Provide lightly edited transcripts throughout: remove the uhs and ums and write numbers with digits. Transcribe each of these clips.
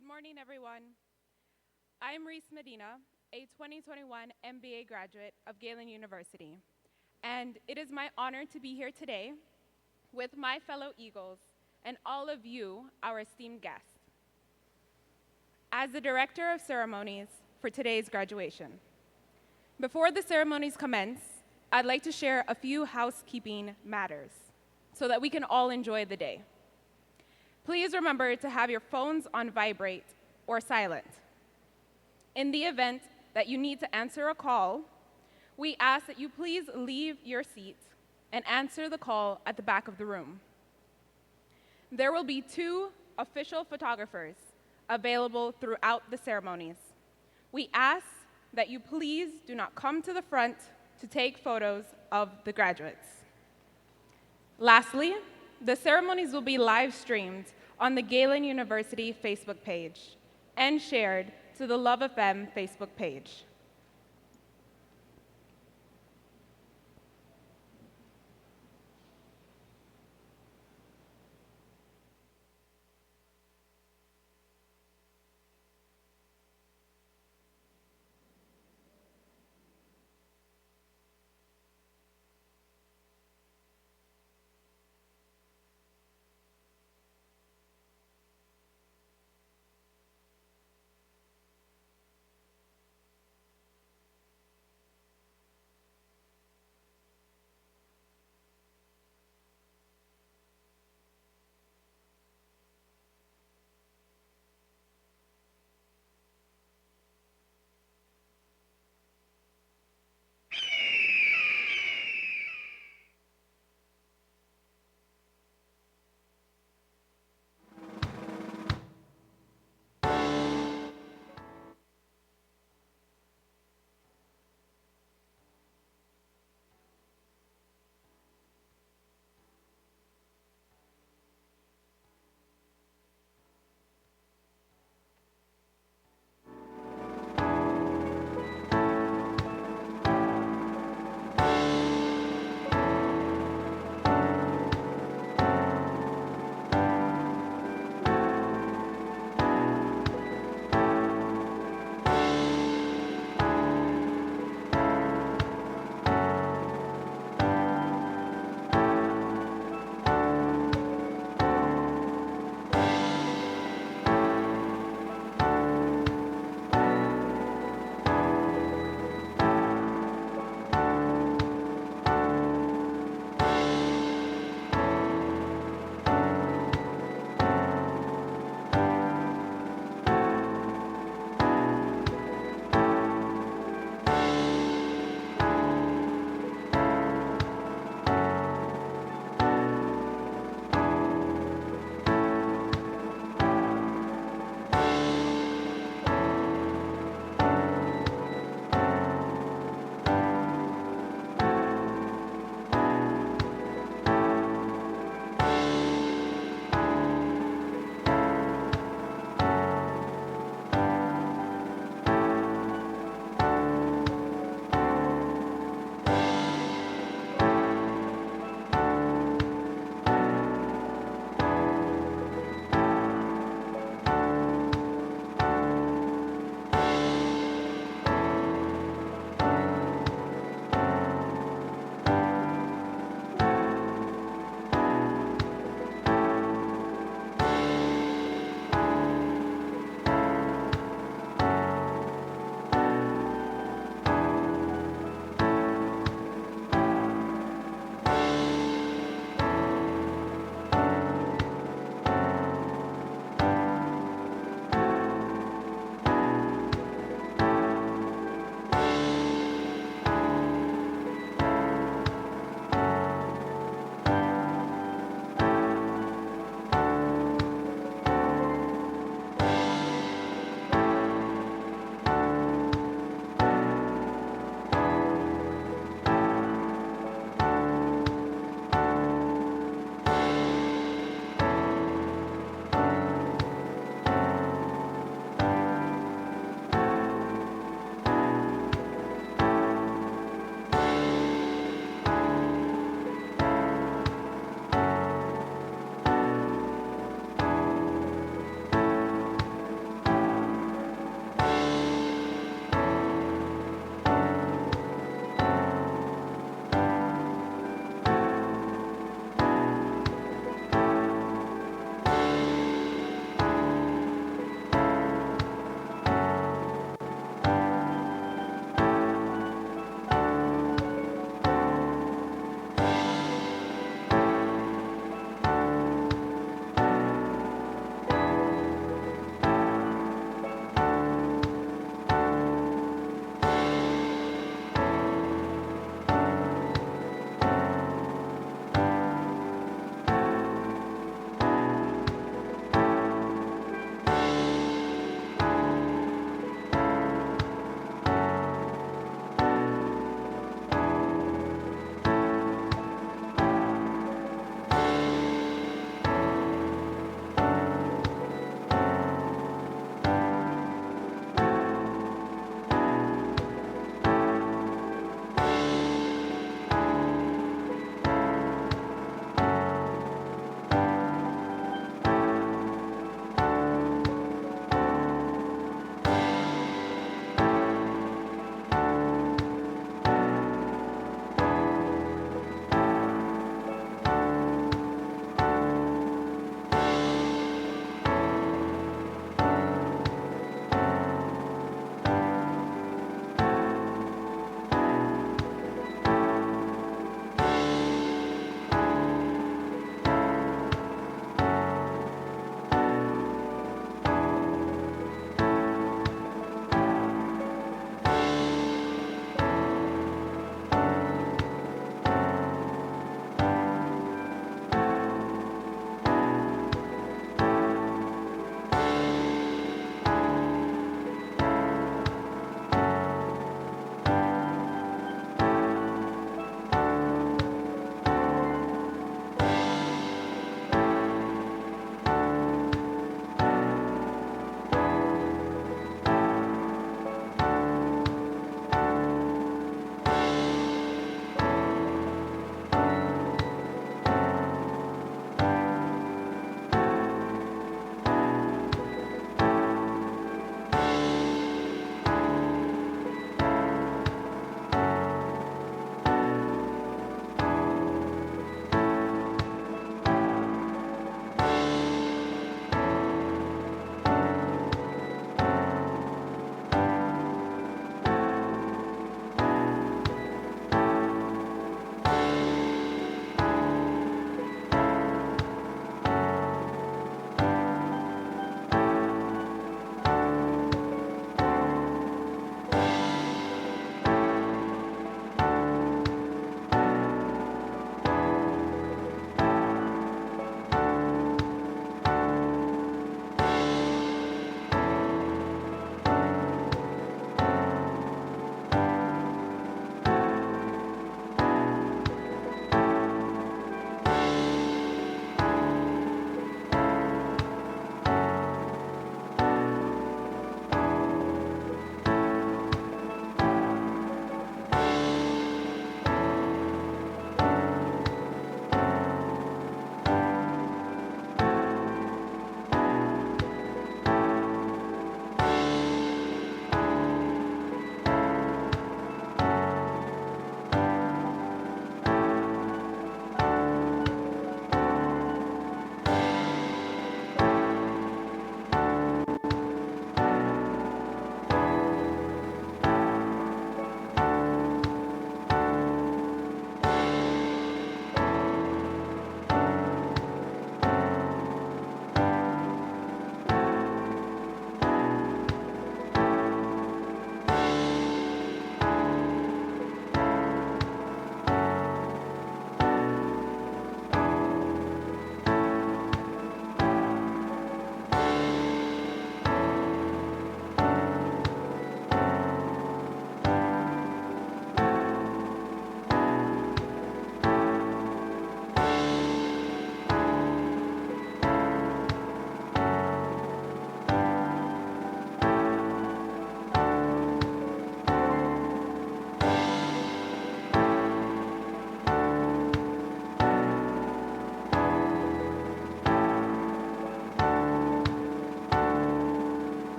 Good morning, everyone. I'm Reese Medina, a 2021 MBA graduate of Galen University, and it is my honor to be here today with my fellow Eagles and all of you, our esteemed guests, as the Director of Ceremonies for today's graduation. Before the ceremonies commence, I'd like to share a few housekeeping matters so that we can all enjoy the day. Please remember to have your phones on vibrate or silent. In the event that you need to answer a call, we ask that you please leave your seat and answer the call at the back of the room. There will be 2 official photographers available throughout the ceremonies. We ask that you please do not come to the front to take photos of the graduates. Lastly, the ceremonies will be live streamed on the Galen University Facebook page and shared to the Love FM Facebook page.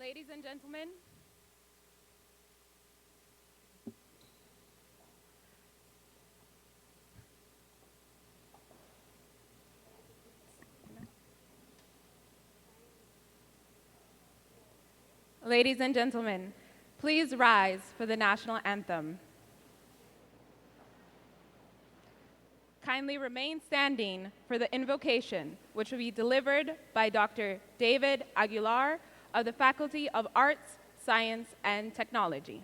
Ladies and gentlemen, ladies and gentlemen, please rise for the national anthem. Kindly remain standing for the invocation, which will be delivered by Dr. David Aguilar of the Faculty of Arts, Science, and Technology.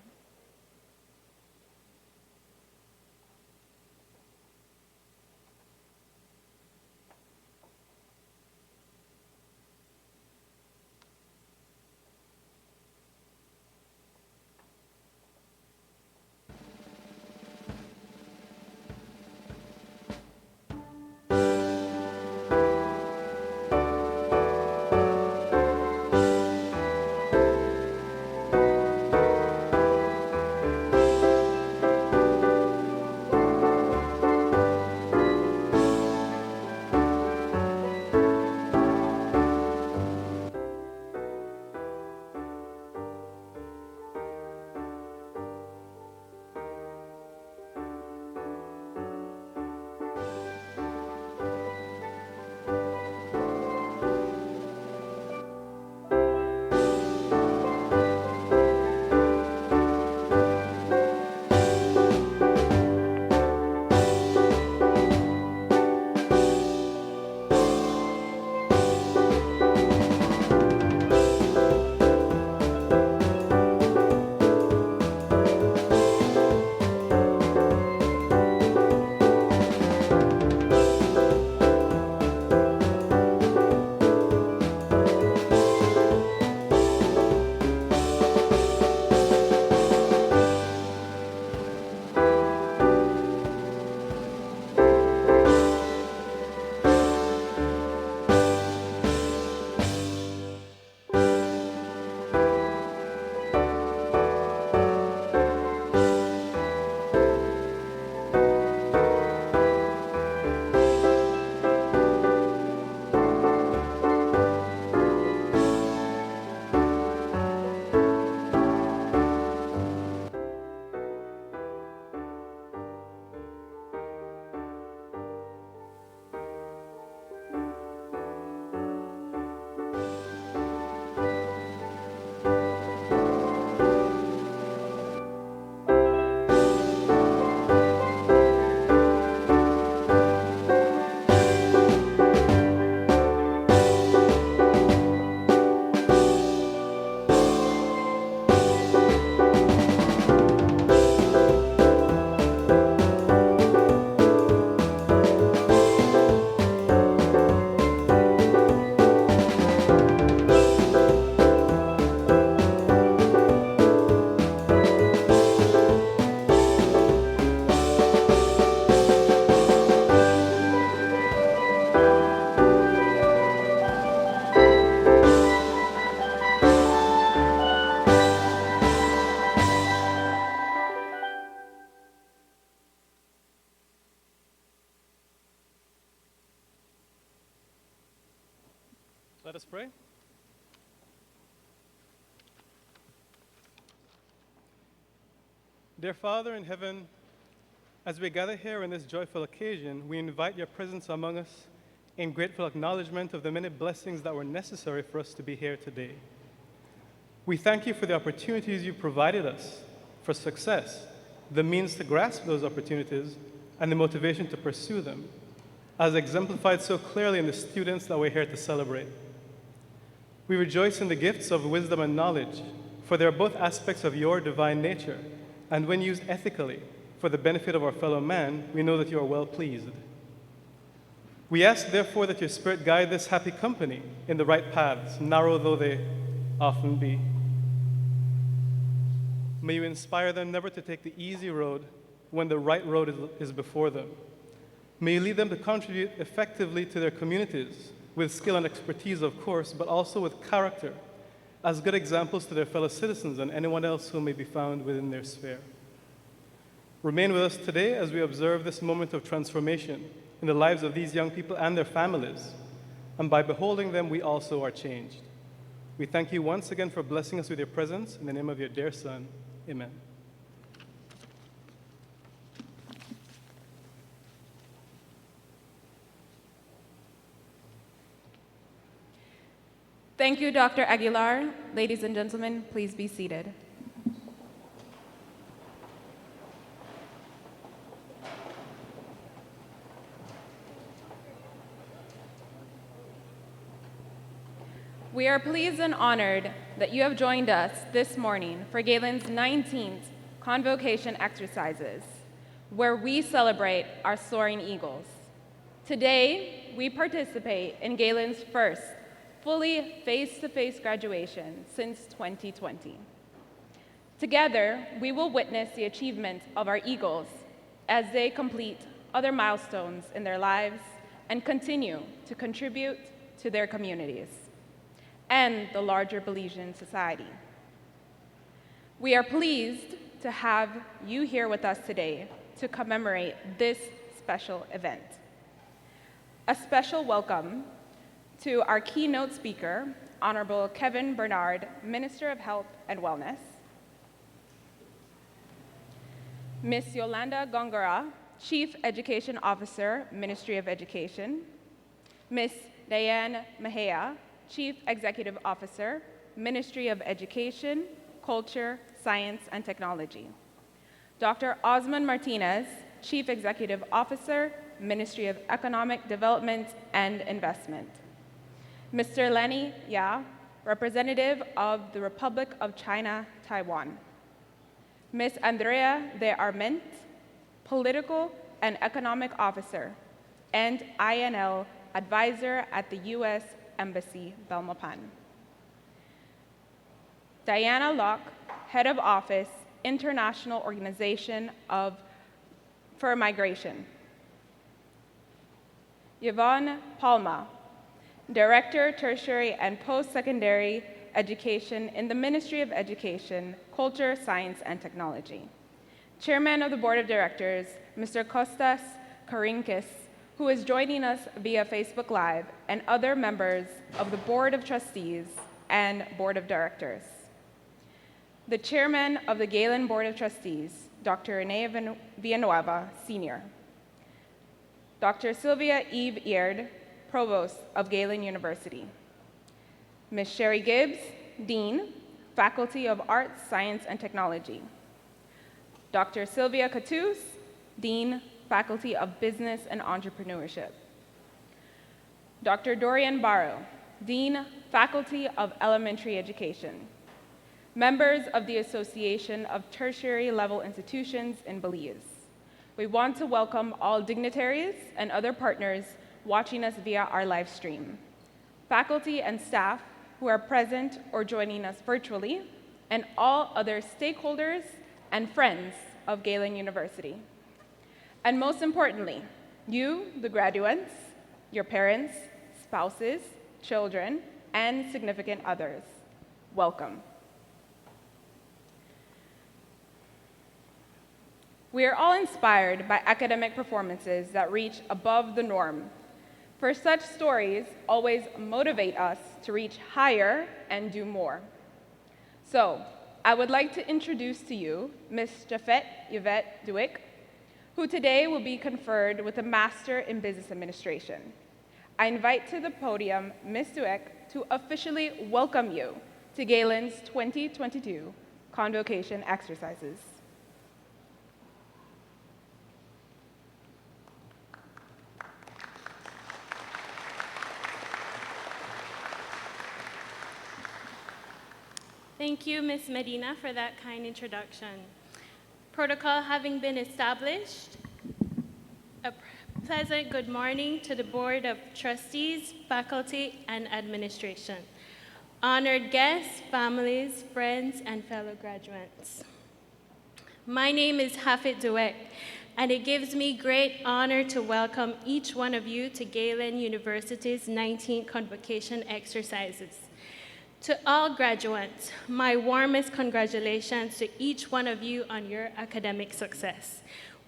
Let us pray. Dear Father in heaven, as we gather here on this joyful occasion, we invite your presence among us in grateful acknowledgement of the many blessings that were necessary for us to be here today. We thank you for the opportunities you provided us for success, the means to grasp those opportunities, and the motivation to pursue them, as exemplified so clearly in the students that we're here to celebrate. We rejoice in the gifts of wisdom and knowledge, for they are both aspects of your divine nature, and when used ethically for the benefit of our fellow man, we know that you are well pleased. We ask, therefore, that your Spirit guide this happy company in the right paths, narrow though they often be. May you inspire them never to take the easy road when the right road is before them. May you lead them to contribute effectively to their communities, with skill and expertise, of course, but also with character, as good examples to their fellow citizens and anyone else who may be found within their sphere. Remain with us today as we observe this moment of transformation in the lives of these young people and their families, and by beholding them, we also are changed. We thank you once again for blessing us with your presence. In the name of your dear Son, amen. Thank you, Dr. Aguilar. Ladies and gentlemen, please be seated. We are pleased and honored that you have joined us this morning for Galen's 19th Convocation exercises, where we celebrate our soaring eagles. Today, we participate in Galen's first fully face-to-face graduation since 2020. Together, we will witness the achievement of our Eagles as they complete other milestones in their lives and continue to contribute to their communities and the larger Belizean society. We are pleased to have you here with us today to commemorate this special event. A special welcome to our keynote speaker, Honorable Kevin Bernard, Minister of Health and Wellness, Ms. Yolanda Gongora, Chief Education Officer, Ministry of Education, Ms. Diane Mejia, Chief Executive Officer, Ministry of Education, Culture, Science, and Technology, Dr. Osman Martinez, Chief Executive Officer, Ministry of Economic Development and Investment, Mr. Lenny Ya, Representative of the Republic of China, Taiwan, Ms. Andrea de Arment, Political and Economic Officer, and INL Advisor at the U.S. Embassy, Belmopan, Diana Locke, Head of Office, International Organization for Migration, Yvonne Palma, Director, Tertiary and Post-Secondary Education in the Ministry of Education, Culture, Science, and Technology. Chairman of the Board of Directors, Mr. Kostas Karinkis, who is joining us via Facebook Live, and other members of the Board of Trustees and Board of Directors. The Chairman of the Galen Board of Trustees, Dr. Rene Villanueva, Sr., Dr. Sylvia Eve Eard, Provost of Galen University, Ms. Sherry Gibbs, Dean, Faculty of Arts, Science, and Technology, Dr. Sylvia Catus, Dean, Faculty of Business and Entrepreneurship, Dr. Dorian Barrow, Dean, Faculty of Elementary Education, members of the Association of Tertiary Level Institutions in Belize. We want to welcome all dignitaries and other partners watching us via our live stream, faculty and staff who are present or joining us virtually, and all other stakeholders and friends of Galen University. And most importantly, you, the graduates, your parents, spouses, children, and significant others, welcome. We are all inspired by academic performances that reach above the norm. For such stories always motivate us to reach higher and do more. So, I would like to introduce to you Ms. Jafet Yvette Duick, who today will be conferred with a Master in Business Administration. I invite to the podium Ms. Duick to officially welcome you to Galen's 2022 Convocation exercises. Thank you, Ms. Medina, for that kind introduction. Protocol having been established, a pleasant good morning to the Board of Trustees, faculty, and administration. Honored guests, families, friends, and fellow graduates. My name is Hafid Duek, and it gives me great honor to welcome each one of you to Galen University's 19th Convocation exercises. To all graduates, my warmest congratulations to each one of you on your academic success.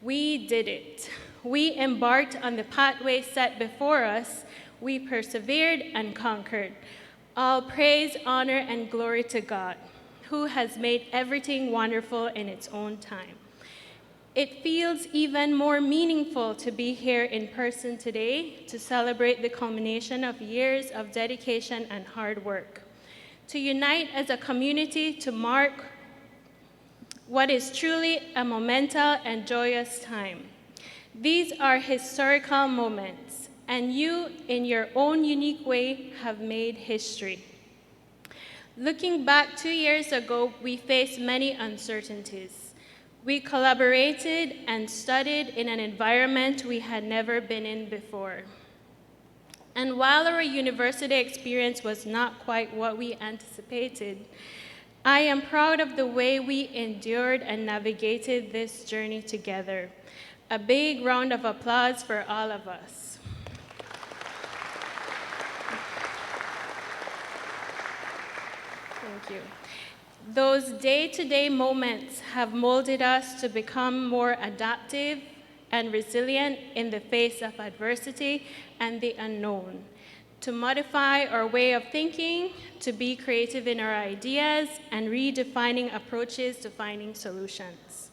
We did it. We embarked on the pathway set before us. We persevered and conquered. All praise, honor, and glory to God, who has made everything wonderful in its own time. It feels even more meaningful to be here in person today to celebrate the culmination of years of dedication and hard work, to unite as a community to mark what is truly a monumental and joyous time. These are historical moments, and you, in your own unique way, have made history. Looking back 2 years ago, we faced many uncertainties. We collaborated and studied in an environment we had never been in before. And while our university experience was not quite what we anticipated, I am proud of the way we endured and navigated this journey together. A big round of applause for all of us. Thank you. Those day-to-day moments have molded us to become more adaptive and resilient in the face of adversity and the unknown, to modify our way of thinking, to be creative in our ideas, and redefining approaches to finding solutions.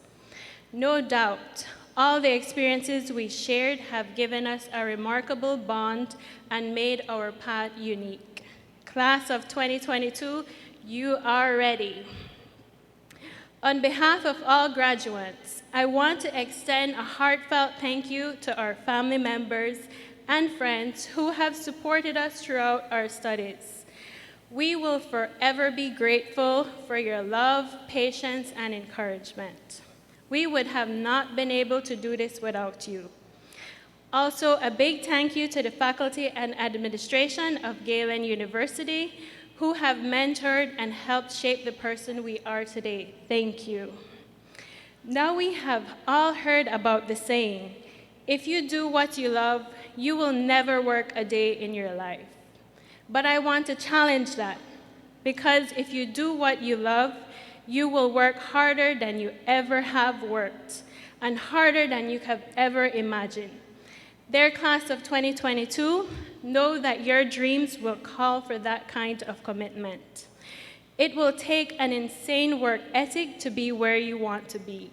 No doubt, all the experiences we shared have given us a remarkable bond and made our path unique. Class of 2022, you are ready. On behalf of all graduates, I want to extend a heartfelt thank you to our family members and friends who have supported us throughout our studies. We will forever be grateful for your love, patience, and encouragement. We would have not been able to do this without you. Also, a big thank you to the faculty and administration of Galen University, who have mentored and helped shape the person we are today. Thank you. Now we have all heard about the saying, if you do what you love, you will never work a day in your life. But I want to challenge that, because if you do what you love, you will work harder than you ever have worked, and harder than you have ever imagined. Dear class of 2022, know that your dreams will call for that kind of commitment. It will take an insane work ethic to be where you want to be.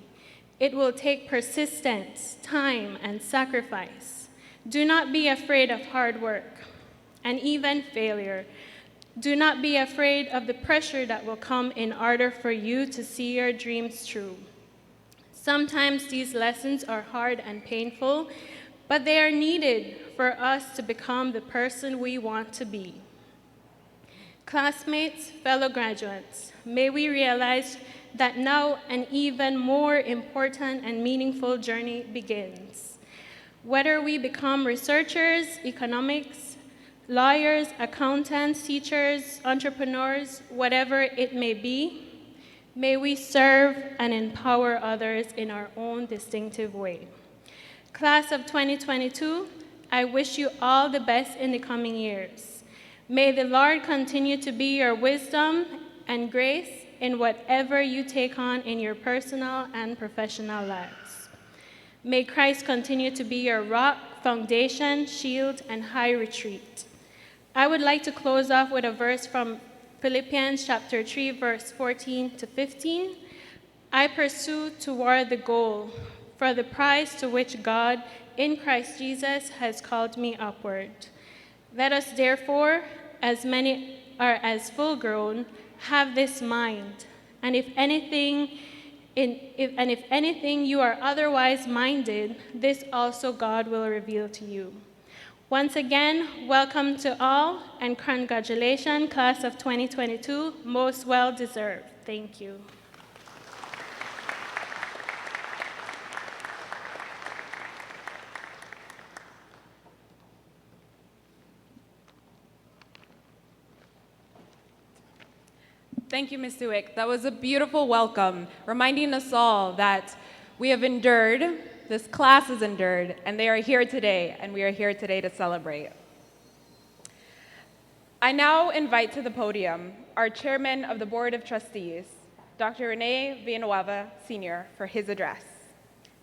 It will take persistence, time, and sacrifice. Do not be afraid of hard work and even failure. Do not be afraid of the pressure that will come in order for you to see your dreams through. Sometimes these lessons are hard and painful, but they are needed for us to become the person we want to be. Classmates, fellow graduates, may we realize that now an even more important and meaningful journey begins. Whether we become researchers, economics, lawyers, accountants, teachers, entrepreneurs, whatever it may be, may we serve and empower others in our own distinctive way. Class of 2022, I wish you all the best in the coming years. May the Lord continue to be your wisdom and grace in whatever you take on in your personal and professional lives. May Christ continue to be your rock, foundation, shield, and high retreat. I would like to close off with a verse from Philippians chapter 3, verse 14 to 15. I pursue toward the goal, for the prize to which God in Christ Jesus has called me upward. Let us therefore, as many are as full grown, have this mind, and if anything you are otherwise minded, this also God will reveal to you. Once again, welcome to all, and congratulations, class of 2022, most well deserved. Thank you. Thank you, Ms. Dewick. That was a beautiful welcome, reminding us all that we have endured, this class has endured, and they are here today, and we are here today to celebrate. I now invite to the podium our Chairman of the Board of Trustees, Dr. Rene Villanueva, Sr., for his address.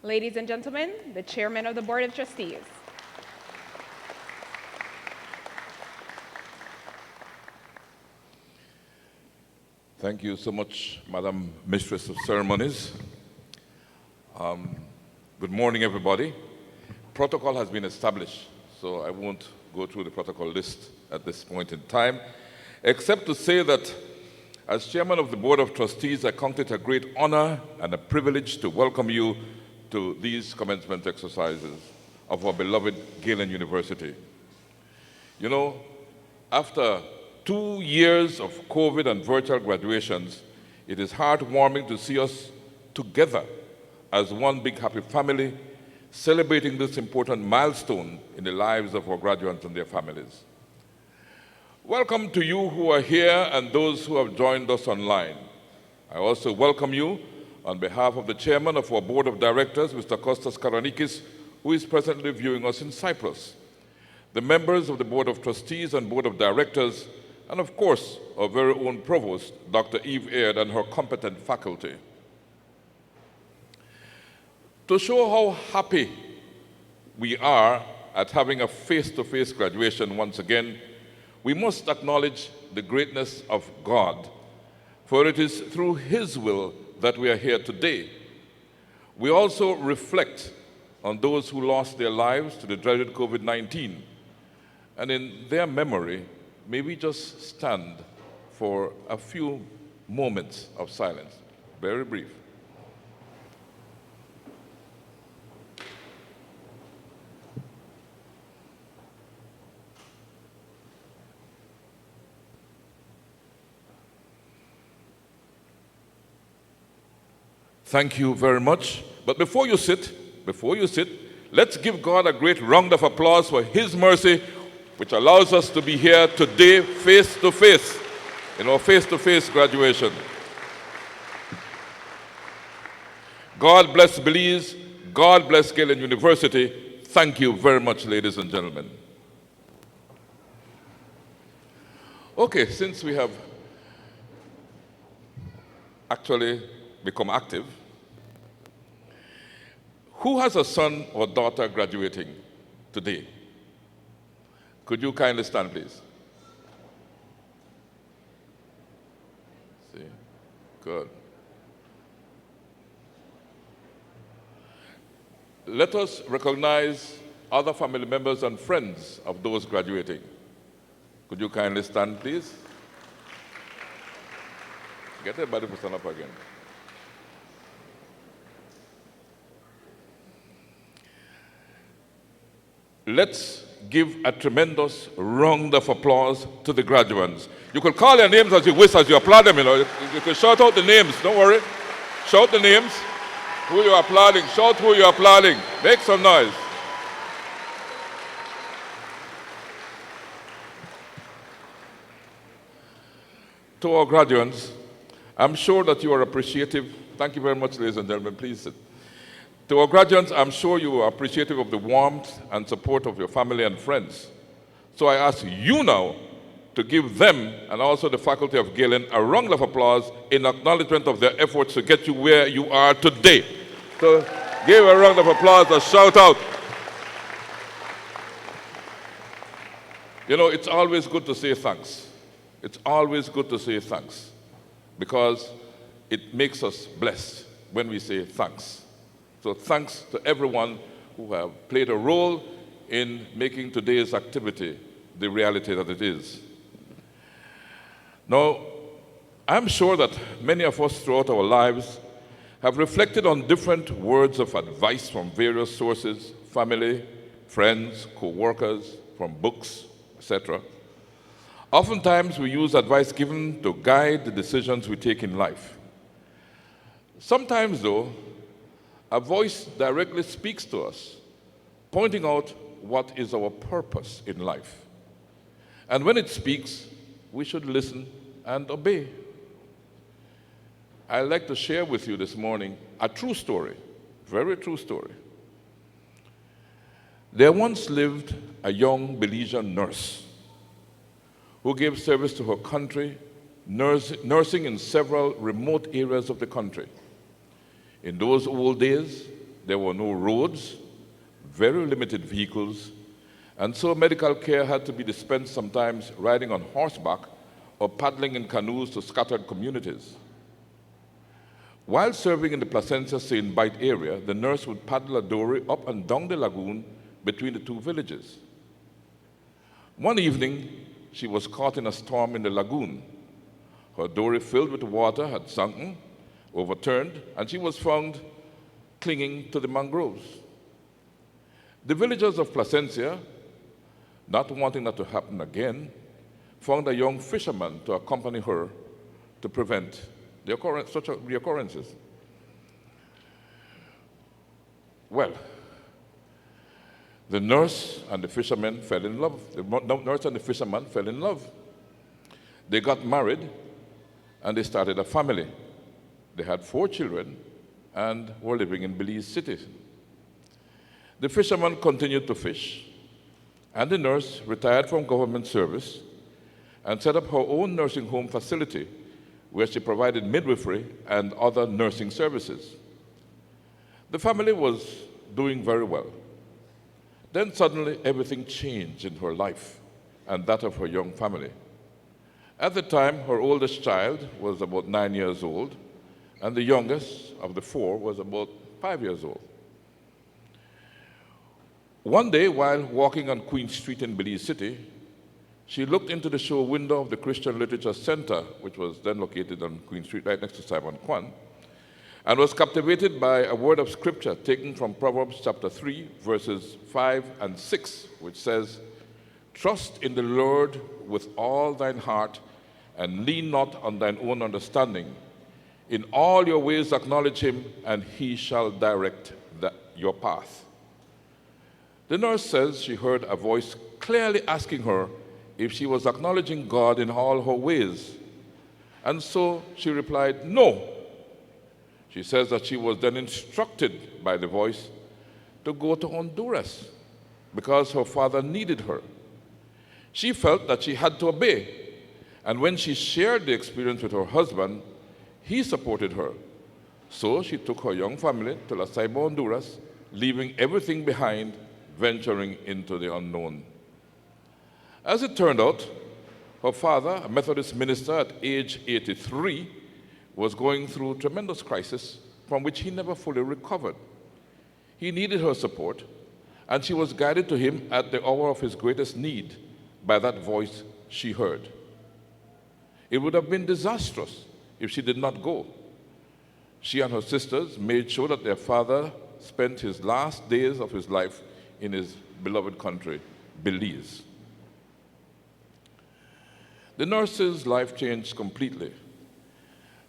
Ladies and gentlemen, the Chairman of the Board of Trustees. Thank you so much, Madam Mistress of Ceremonies. Good morning, everybody. Protocol has been established, so I won't go through the protocol list at this point in time, except to say that as Chairman of the Board of Trustees, I count it a great honor and a privilege to welcome you to these commencement exercises of our beloved Galen University. You know, after 2 years of COVID and virtual graduations, it is heartwarming to see us together as one big happy family, celebrating this important milestone in the lives of our graduates and their families. Welcome to you who are here and those who have joined us online. I also welcome you on behalf of the chairman of our board of directors, Mr. Kostas Karanikis, who is presently viewing us in Cyprus, the members of the board of trustees and board of directors, and of course, our very own provost, Dr. Eve Aird, and her competent faculty. To show how happy we are at having a face-to-face graduation once again, we must acknowledge the greatness of God, for it is through His will that we are here today. We also reflect on those who lost their lives to the dreaded COVID-19, and in their memory, may we just stand for a few moments of silence, very brief. Thank you very much. But before you sit, let's give God a great round of applause for His mercy, which allows us to be here today face to face, in our face-to-face graduation. God bless Belize. God bless Galen University. Thank you very much, ladies and gentlemen. Okay, since we have actually become active, who has a son or daughter graduating today? Could you kindly stand, please? See? Good. Let us recognize other family members and friends of those graduating. Could you kindly stand, please? Get everybody to stand up again. Let's give a tremendous round of applause to the graduates. You could call their names as you wish, as you applaud them, you know. You could shout out the names, don't worry. Shout the names. Who you're applauding, shout who you're applauding. Make some noise. To our graduates, I'm sure that you are appreciative. Thank you very much, ladies and gentlemen. Please sit. To our graduates, I'm sure you are appreciative of the warmth and support of your family and friends. So I ask you now to give them and also the faculty of Galen a round of applause in acknowledgement of their efforts to get you where you are today. So give a round of applause, a shout out. You know, it's always good to say thanks. It's always good to say thanks because it makes us blessed when we say thanks. So thanks to everyone who have played a role in making today's activity the reality that it is. Now, I'm sure that many of us throughout our lives have reflected on different words of advice from various sources, family, friends, co-workers, from books, etc. Oftentimes, we use advice given to guide the decisions we take in life. Sometimes, though, a voice directly speaks to us, pointing out what is our purpose in life. And when it speaks, we should listen and obey. I'd like to share with you this morning a true story, very true story. There once lived a young Belizean nurse who gave service to her country, nursing in several remote areas of the country. In those old days, there were no roads, very limited vehicles, and so medical care had to be dispensed sometimes riding on horseback or paddling in canoes to scattered communities. While serving in the Placencia St. Bite area, the nurse would paddle a dory up and down the lagoon between the two villages. One evening, she was caught in a storm in the lagoon. Her dory filled with water had sunken, overturned, and she was found clinging to the mangroves. The villagers of Placencia, not wanting that to happen again, found a young fisherman to accompany her to prevent such reoccurrences. Well, the nurse and the fisherman fell in love. The nurse and the fisherman fell in love. They got married and they started a family. They had 4 children and were living in Belize City. The fisherman continued to fish, and the nurse retired from government service and set up her own nursing home facility where she provided midwifery and other nursing services. The family was doing very well. Then suddenly everything changed in her life and that of her young family. At the time, her oldest child was about 9 years old, and the youngest of the 4 was about 5 years old. One day, while walking on Queen Street in Belize City, she looked into the show window of the Christian Literature Center, which was then located on Queen Street, right next to Simon Kwan, and was captivated by a word of scripture taken from Proverbs chapter 3, verses 5 and 6, which says, "Trust in the Lord with all thine heart, and lean not on thine own understanding. In all your ways acknowledge him, and he shall direct your path." The nurse says she heard a voice clearly asking her if she was acknowledging God in all her ways. And so she replied, "No." She says that she was then instructed by the voice to go to Honduras because her father needed her. She felt that she had to obey, and when she shared the experience with her husband, he supported her. So she took her young family to La Ceiba, Honduras, leaving everything behind, venturing into the unknown. As it turned out, her father, a Methodist minister at age 83, was going through a tremendous crisis from which he never fully recovered. He needed her support, and she was guided to him at the hour of his greatest need by that voice she heard. It would have been disastrous if she did not go. She and her sisters made sure that their father spent his last days of his life in his beloved country, Belize. The nurse's life changed completely,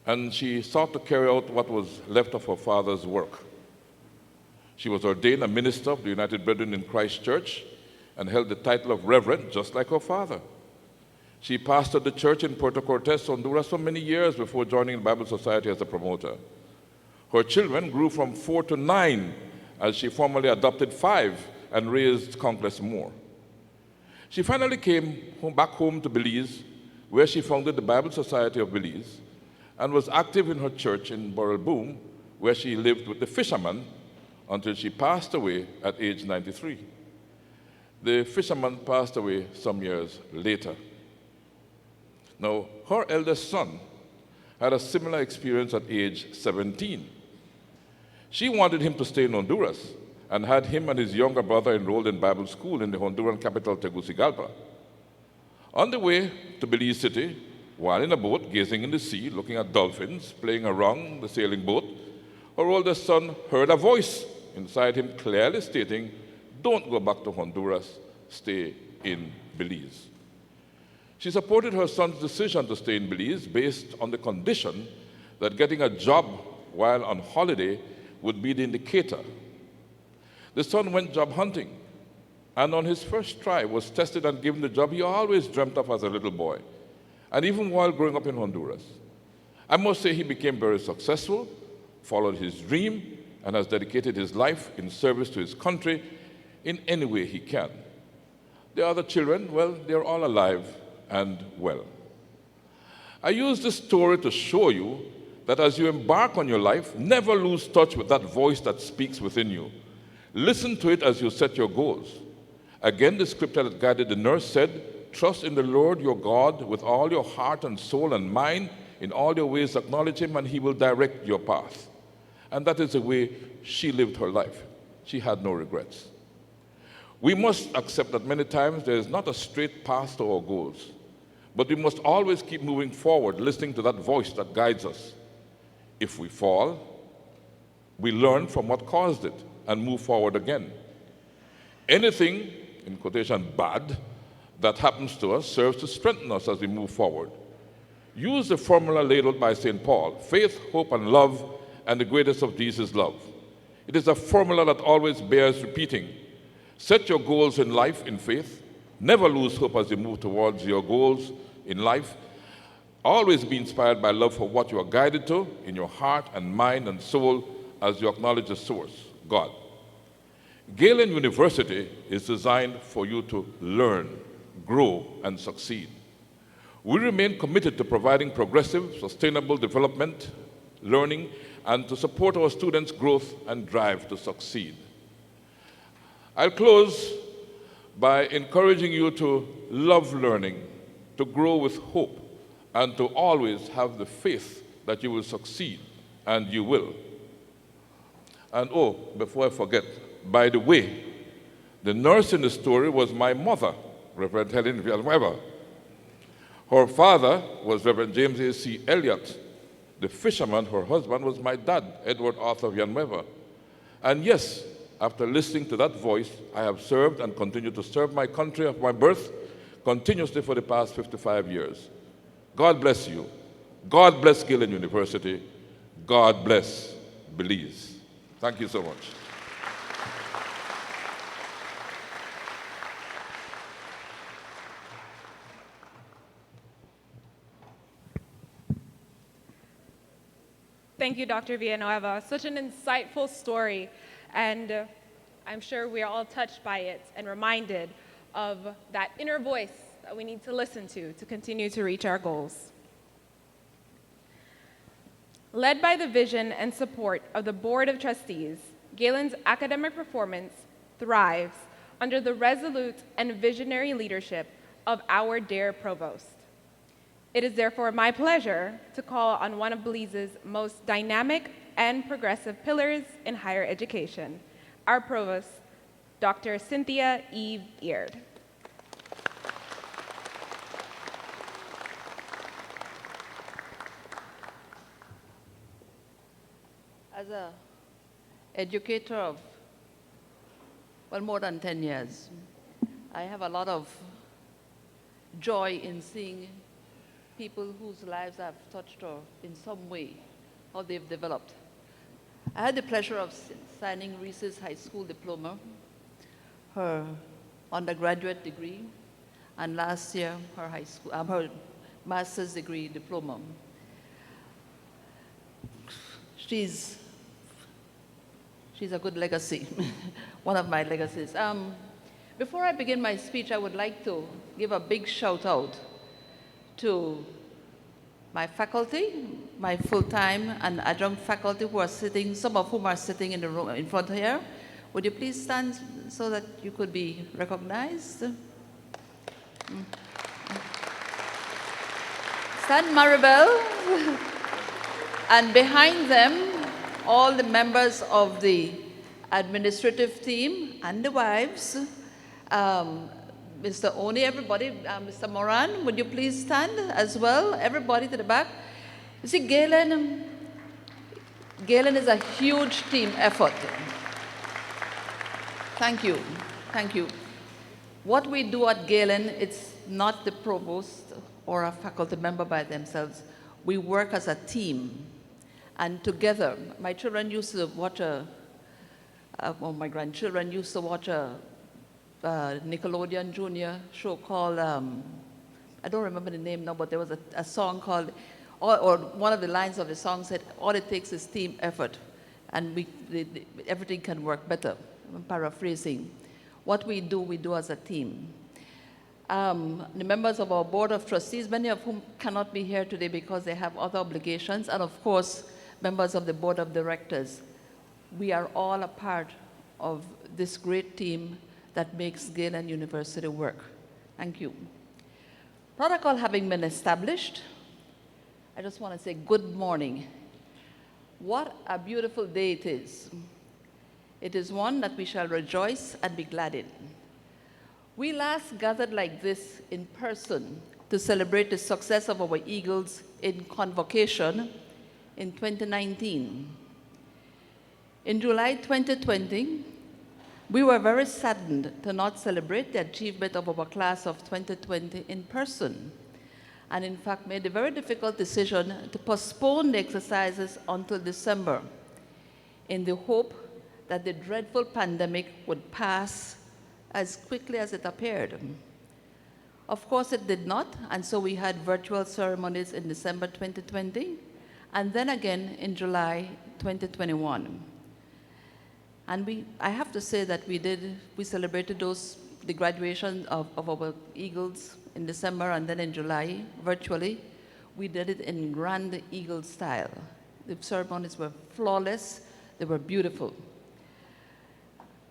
and she sought to carry out what was left of her father's work. She was ordained a minister of the United Brethren in Christ Church and held the title of Reverend, just like her father. She pastored the church in Puerto Cortes, Honduras, for many years before joining the Bible Society as a promoter. Her children grew from 4 to 9 as she formally adopted 5 and raised countless more. She finally came back home to Belize, where she founded the Bible Society of Belize and was active in her church in Burrell Boom, where she lived with the fisherman until she passed away at age 93. The fisherman passed away some years later. Now, her eldest son had a similar experience at age 17. She wanted him to stay in Honduras and had him and his younger brother enrolled in Bible school in the Honduran capital, Tegucigalpa. On the way to Belize City, while in a boat gazing in the sea, looking at dolphins playing around the sailing boat, her oldest son heard a voice inside him clearly stating, "Don't go back to Honduras, stay in Belize." She supported her son's decision to stay in Belize based on the condition that getting a job while on holiday would be the indicator. The son went job hunting, and on his first try was tested and given the job he always dreamt of as a little boy, and even while growing up in Honduras. I must say he became very successful, followed his dream, and has dedicated his life in service to his country in any way he can. The other children, well, they're all alive and well. I use this story to show you that as you embark on your life, never lose touch with that voice that speaks within you. Listen to it as you set your goals. Again, the scripture that guided the nurse said, trust in the Lord your God with all your heart and soul and mind. In all your ways acknowledge him, and he will direct your path. And that is the way she lived her life. She had no regrets. We must accept that many times there is not a straight path to our goals, but we must always keep moving forward, listening to that voice that guides us. If we fall, we learn from what caused it and move forward again. Anything, in quotation, bad that happens to us serves to strengthen us as we move forward. Use the formula laid out by St. Paul: faith, hope, and love, and the greatest of these is love. It is a formula that always bears repeating. Set your goals in life in faith. Never lose hope as you move towards your goals in life. Always be inspired by love for what you are guided to in your heart and mind and soul as you acknowledge the source, God. Galen University is designed for you to learn, grow, and succeed. We remain committed to providing progressive, sustainable development, learning, and to support our students' growth and drive to succeed. I'll close by encouraging you to love learning, to grow with hope, and to always have the faith that you will succeed, and you will. And oh, before I forget, by the way, the nurse in the story was my mother, Reverend Helen Villanueva. Her father was Reverend James A.C. Elliott. The fisherman, her husband, was my dad, Edward Arthur Villanueva. And yes, after listening to that voice, I have served and continue to serve my country of my birth continuously for the past 55 years. God bless you. God bless Galen University. God bless Belize. Thank you so much. Thank you, Dr. Villanueva. Such an insightful story, and I'm sure we are all touched by it and reminded of that inner voice that we need to listen to continue to reach our goals. Led by the vision and support of the Board of Trustees, Galen's academic performance thrives under the resolute and visionary leadership of our dear Provost. It is therefore my pleasure to call on one of Belize's most dynamic and progressive pillars in higher education, our Provost, Dr. Cynthia Eve Eard. As an educator of, well, more than 10 years, I have a lot of joy in seeing people whose lives I've touched or in some way, how they've developed. I had the pleasure of signing Reese's high school diploma, her undergraduate degree, and last year her master's degree diploma. She's a good legacy, one of my legacies. Before I begin my speech, I would like to give a big shout out to my faculty, my full-time and adjunct faculty who are sitting, some of whom are sitting in the room in front here. Would you please stand so that you could be recognized? Stand, Maribel. And behind them, all the members of the administrative team and the wives. Mr. Oni, everybody, Mr. Moran, would you please stand as well? Everybody to the back. You see, Galen is a huge team effort. Thank you. Thank you. What we do at Galen, it's not the provost or a faculty member by themselves. We work as a team. And together, my children used to watch my grandchildren used to watch a Nickelodeon Junior show called, I don't remember the name now, but there was a song called, or one of the lines of the song said, all it takes is team effort, and everything can work better. I'm paraphrasing. What we do as a team. The members of our Board of Trustees, many of whom cannot be here today because they have other obligations, and of course, members of the Board of Directors. We are all a part of this great team that makes Galen University work. Thank you. Protocol having been established, I just want to say good morning. What a beautiful day it is. It is one that we shall rejoice and be glad in. We last gathered like this in person to celebrate the success of our Eagles in Convocation in 2019. In July 2020, we were very saddened to not celebrate the achievement of our class of 2020 in person, and in fact made the very difficult decision to postpone the exercises until December in the hope that the dreadful pandemic would pass as quickly as it appeared. Of course, it did not, and so we had virtual ceremonies in December 2020, and then again in July 2021. And I have to say that we celebrated the graduation of our Eagles in December and then in July, virtually. We did it in grand Eagle style. The ceremonies were flawless, they were beautiful.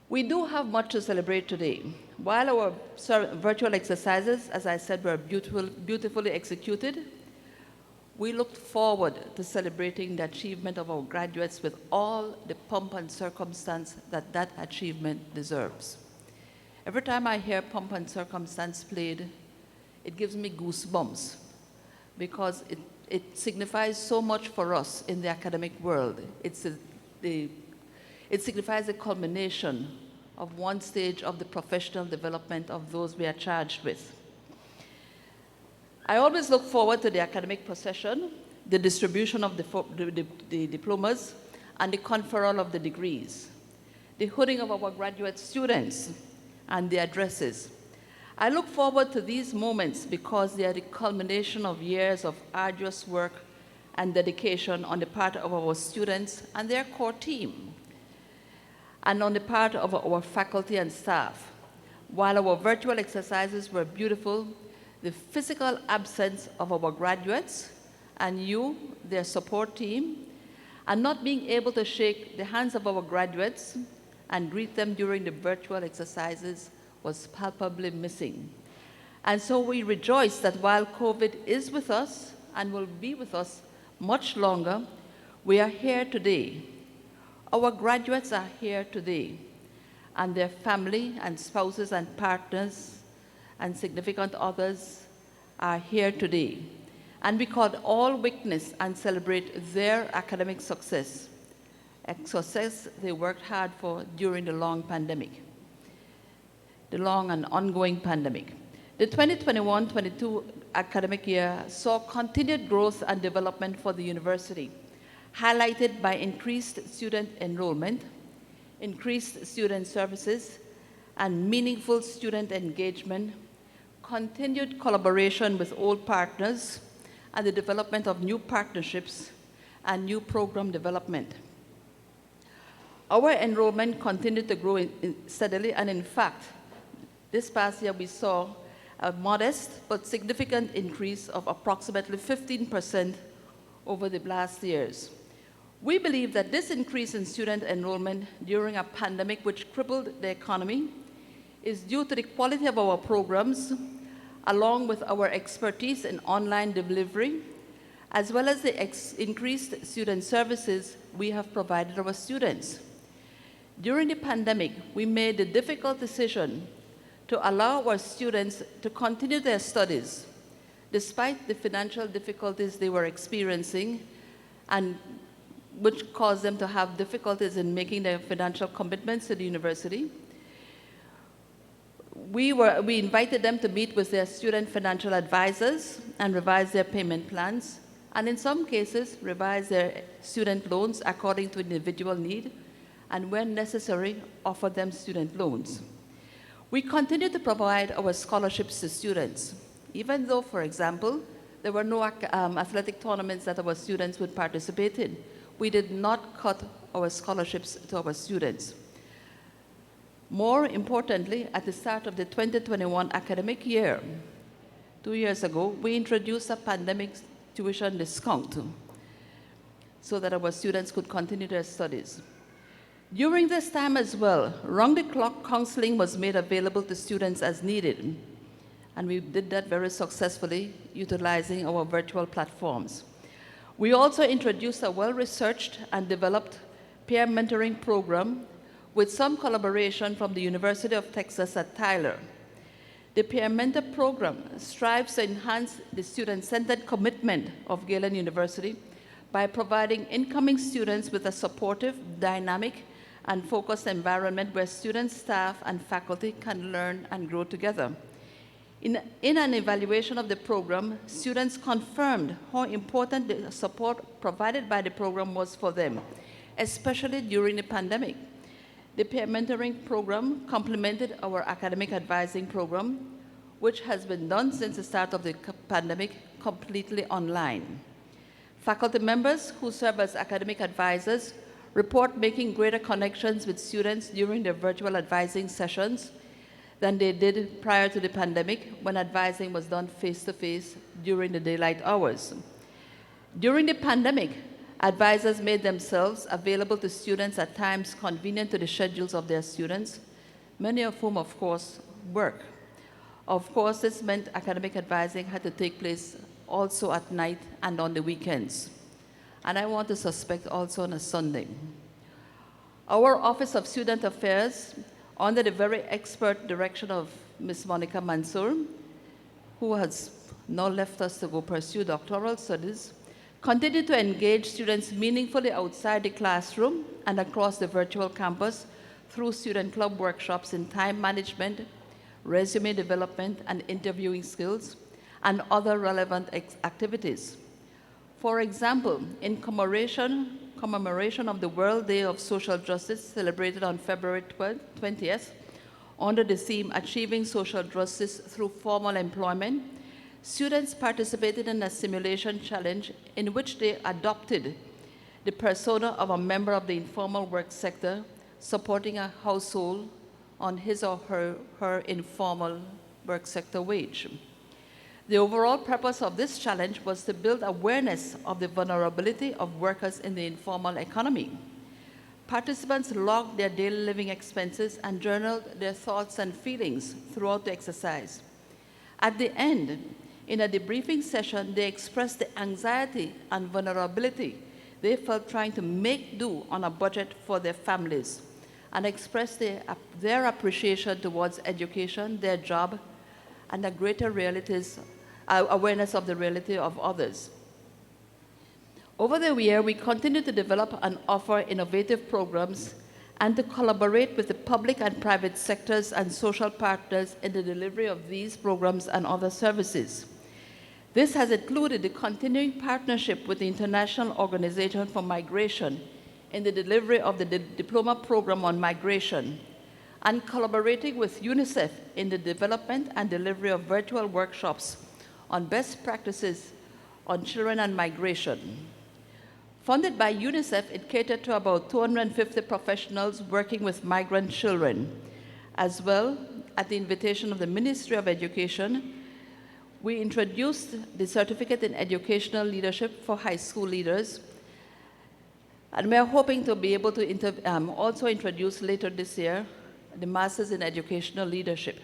We do have much to celebrate today. While our virtual exercises, as I said, were beautifully executed, we looked forward to celebrating the achievement of our graduates with all the pomp and circumstance that that achievement deserves. Every time I hear pomp and circumstance played, it gives me goosebumps because it signifies so much for us in the academic world. It signifies the culmination of one stage of the professional development of those we are charged with. I always look forward to the academic procession, the distribution of the diplomas, and the conferral of the degrees, the hooding of our graduate students, and the addresses. I look forward to these moments because they are the culmination of years of arduous work and dedication on the part of our students and their core team, and on the part of our faculty and staff. While our virtual exercises were beautiful, the physical absence of our graduates and you, their support team, and not being able to shake the hands of our graduates and greet them during the virtual exercises was palpably missing. And so we rejoice that while COVID is with us and will be with us much longer, we are here today. Our graduates are here today, and their family and spouses and partners and significant others are here today. And we could all witness and celebrate their academic success, a success they worked hard for during the long pandemic, the long and ongoing pandemic. The 2021-22 academic year saw continued growth and development for the university, highlighted by increased student enrollment, increased student services, and meaningful student engagement, continued collaboration with old partners, and the development of new partnerships and new program development. Our enrollment continued to grow steadily, and in fact, this past year we saw a modest but significant increase of approximately 15% over the last years. We believe that this increase in student enrollment during a pandemic which crippled the economy is due to the quality of our programs, along with our expertise in online delivery, as well as the increased student services we have provided our students. During the pandemic, we made the difficult decision to allow our students to continue their studies, despite the financial difficulties they were experiencing, and which caused them to have difficulties in making their financial commitments to the university. We invited them to meet with their student financial advisors and revise their payment plans, and in some cases, revise their student loans according to individual need, and when necessary, offer them student loans. We continue to provide our scholarships to students, even though, for example, there were no athletic tournaments that our students would participate in. We did not cut our scholarships to our students. More importantly, at the start of the 2021 academic year, 2 years ago, we introduced a pandemic tuition discount so that our students could continue their studies. During this time as well, round-the-clock counseling was made available to students as needed. and we did that very successfully, utilizing our virtual platforms. We also introduced a well-researched and developed peer mentoring program with some collaboration from the University of Texas at Tyler. The Peer Mentor Program strives to enhance the student-centered commitment of Galen University by providing incoming students with a supportive, dynamic, and focused environment where students, staff, and faculty can learn and grow together. In an evaluation of the program, students confirmed how important the support provided by the program was for them, especially during the pandemic. The peer mentoring program complemented our academic advising program, which has been done since the start of the pandemic, completely online. Faculty members who serve as academic advisors report making greater connections with students during their virtual advising sessions than they did prior to the pandemic, when advising was done face-to-face during the daylight hours. During the pandemic, advisors made themselves available to students at times convenient to the schedules of their students, many of whom, of course, work. Of course, this meant academic advising had to take place also at night and on the weekends. And I want to suspect also on a Sunday. Our Office of Student Affairs, under the very expert direction of Ms. Monica Mansour, who has now left us to go pursue doctoral studies, continue to engage students meaningfully outside the classroom and across the virtual campus through student club workshops in time management, resume development and interviewing skills, and other relevant activities. For example, in commemoration of the World Day of Social Justice celebrated on February 20th, under the theme Achieving Social Justice Through Formal Employment, students participated in a simulation challenge in which they adopted the persona of a member of the informal work sector supporting a household on his or her informal work sector wage. The overall purpose of this challenge was to build awareness of the vulnerability of workers in the informal economy. Participants logged their daily living expenses and journaled their thoughts and feelings throughout the exercise. At the end, in a debriefing session, they expressed the anxiety and vulnerability they felt trying to make do on a budget for their families, and expressed their appreciation towards education, their job, and a greater awareness of the reality of others. Over the year, we continue to develop and offer innovative programs and to collaborate with the public and private sectors and social partners in the delivery of these programs and other services. This has included the continuing partnership with the International Organization for Migration in the delivery of the diploma program on migration, and collaborating with UNICEF in the development and delivery of virtual workshops on best practices on children and migration. Funded by UNICEF, it catered to about 250 professionals working with migrant children. As well, at the invitation of the Ministry of Education, we introduced the Certificate in Educational Leadership for high school leaders, and we are hoping to be able to also introduce later this year the Masters in Educational Leadership.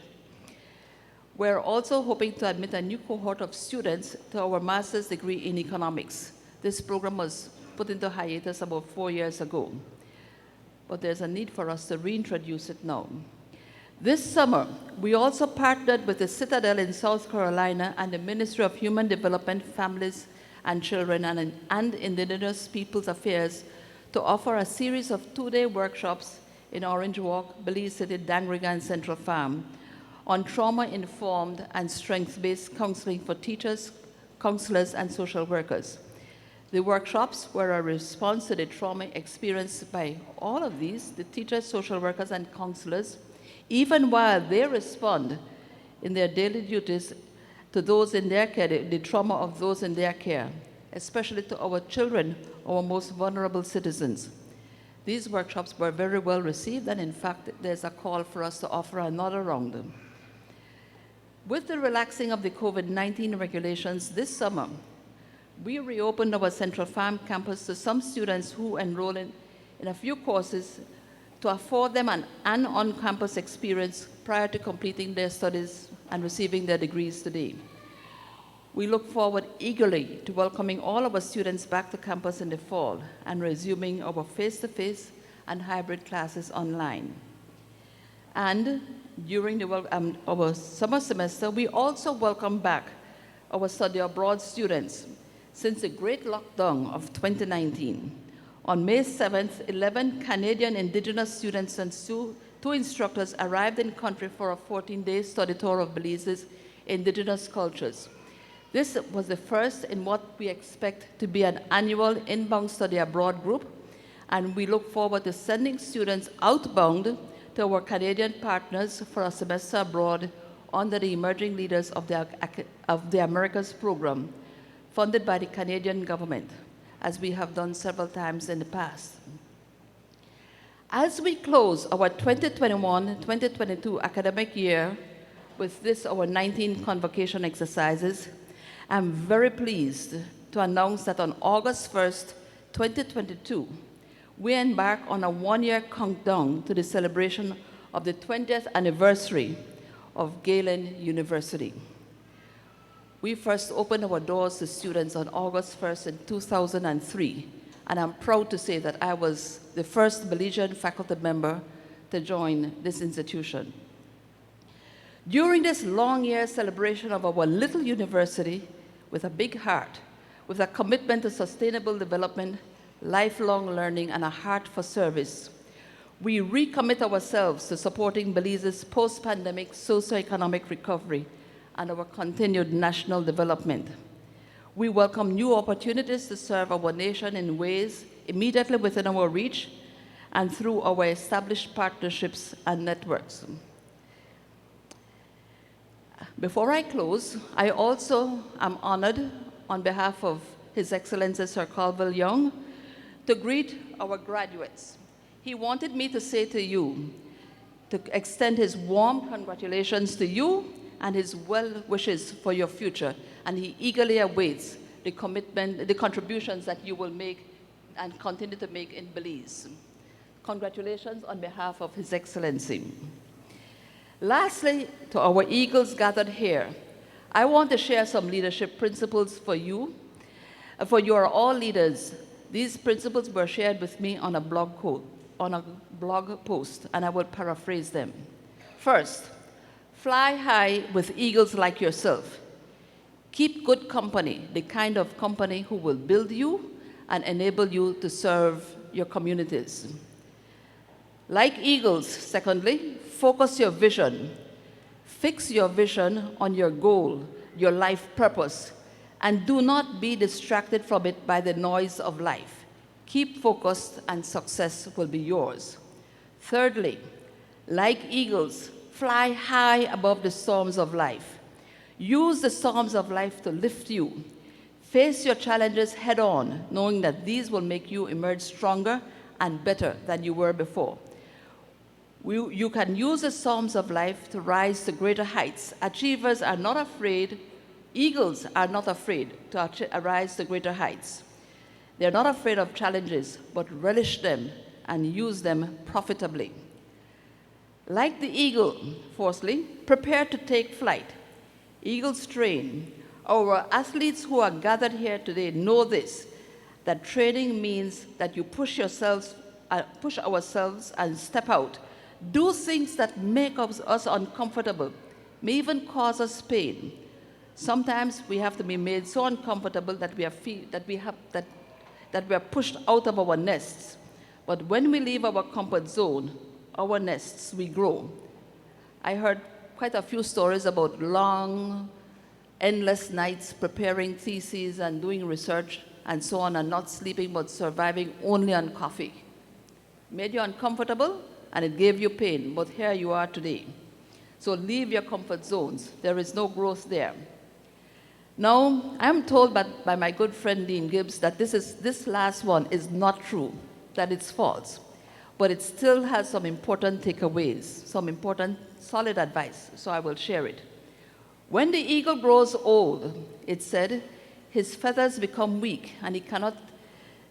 We're also hoping to admit a new cohort of students to our master's degree in economics. This program was put into hiatus about 4 years ago, but there's a need for us to reintroduce it now. This summer, we also partnered with the Citadel in South Carolina and the Ministry of Human Development, Families and Children and Indigenous Peoples Affairs to offer a series of 2-day workshops in Orange Walk, Belize City, Dangriga, and Central Farm on trauma-informed and strength-based counseling for teachers, counselors, and social workers. The workshops were a response to the trauma experienced by all of these, the teachers, social workers, and counselors, even while they respond in their daily duties to those in their care, the trauma of those in their care, especially to our children, our most vulnerable citizens. These workshops were very well received, and in fact, there's a call for us to offer another round. With the relaxing of the COVID-19 regulations this summer, we reopened our Central Farm campus to some students who enroll in a few courses to afford them an on-campus experience prior to completing their studies and receiving their degrees today. We look forward eagerly to welcoming all of our students back to campus in the fall and resuming our face-to-face and hybrid classes online. And during our summer semester, we also welcome back our study abroad students since the great lockdown of 2019. On May 7th, 11 Canadian Indigenous students and two instructors arrived in country for a 14-day study tour of Belize's indigenous cultures. This was the first in what we expect to be an annual inbound study abroad group, and we look forward to sending students outbound to our Canadian partners for a semester abroad under the Emerging Leaders of the Americas program, funded by the Canadian government, as we have done several times in the past. As we close our 2021-2022 academic year with this, our 19th Convocation exercises, I'm very pleased to announce that on August 1st, 2022, we embark on a one-year countdown to the celebration of the 20th anniversary of Galen University. We first opened our doors to students on August 1st in 2003, and I'm proud to say that I was the first Belizean faculty member to join this institution. During this long year celebration of our little university, with a big heart, with a commitment to sustainable development, lifelong learning, and a heart for service, we recommit ourselves to supporting Belize's post-pandemic socioeconomic recovery and our continued national development. We welcome new opportunities to serve our nation in ways immediately within our reach and through our established partnerships and networks. Before I close, I also am honored on behalf of His Excellency Sir Colville Young to greet our graduates. He wanted me to say to you, to extend his warm congratulations to you and his well wishes for your future, and he eagerly awaits the commitment, the contributions that you will make and continue to make in Belize. Congratulations on behalf of His Excellency. Lastly, to our Eagles gathered here, I want to share some leadership principles for you. For you are all leaders. These principles were shared with me on a blog post, and I will paraphrase them. First, fly high with eagles like yourself. Keep good company, the kind of company who will build you and enable you to serve your communities. Like eagles, secondly, focus your vision. Fix your vision on your goal, your life purpose, and do not be distracted from it by the noise of life. Keep focused and success will be yours. Thirdly, like eagles, fly high above the storms of life. Use the storms of life to lift you. Face your challenges head on, knowing that these will make you emerge stronger and better than you were before. You can use the storms of life to rise to greater heights. Achievers are not afraid. Eagles are not afraid to rise to greater heights. They're not afraid of challenges, but relish them and use them profitably. Like the eagle, fourthly, prepare to take flight. Eagles train. Our athletes who are gathered here today know this, that training means that you push ourselves and step out. Do things that make us uncomfortable, may even cause us pain. Sometimes we have to be made so uncomfortable that we are pushed out of our nests. But when we leave our comfort zone, our nests, we grow. I heard quite a few stories about long, endless nights preparing theses and doing research and so on, and not sleeping but surviving only on coffee. Made you uncomfortable and it gave you pain, but here you are today. So leave your comfort zones. There is no growth there. Now, I'm told by my good friend Dean Gibbs that this last one is not true, that it's false. But it still has some important takeaways, some important solid advice, so I will share it. When the eagle grows old, it said, his feathers become weak and he cannot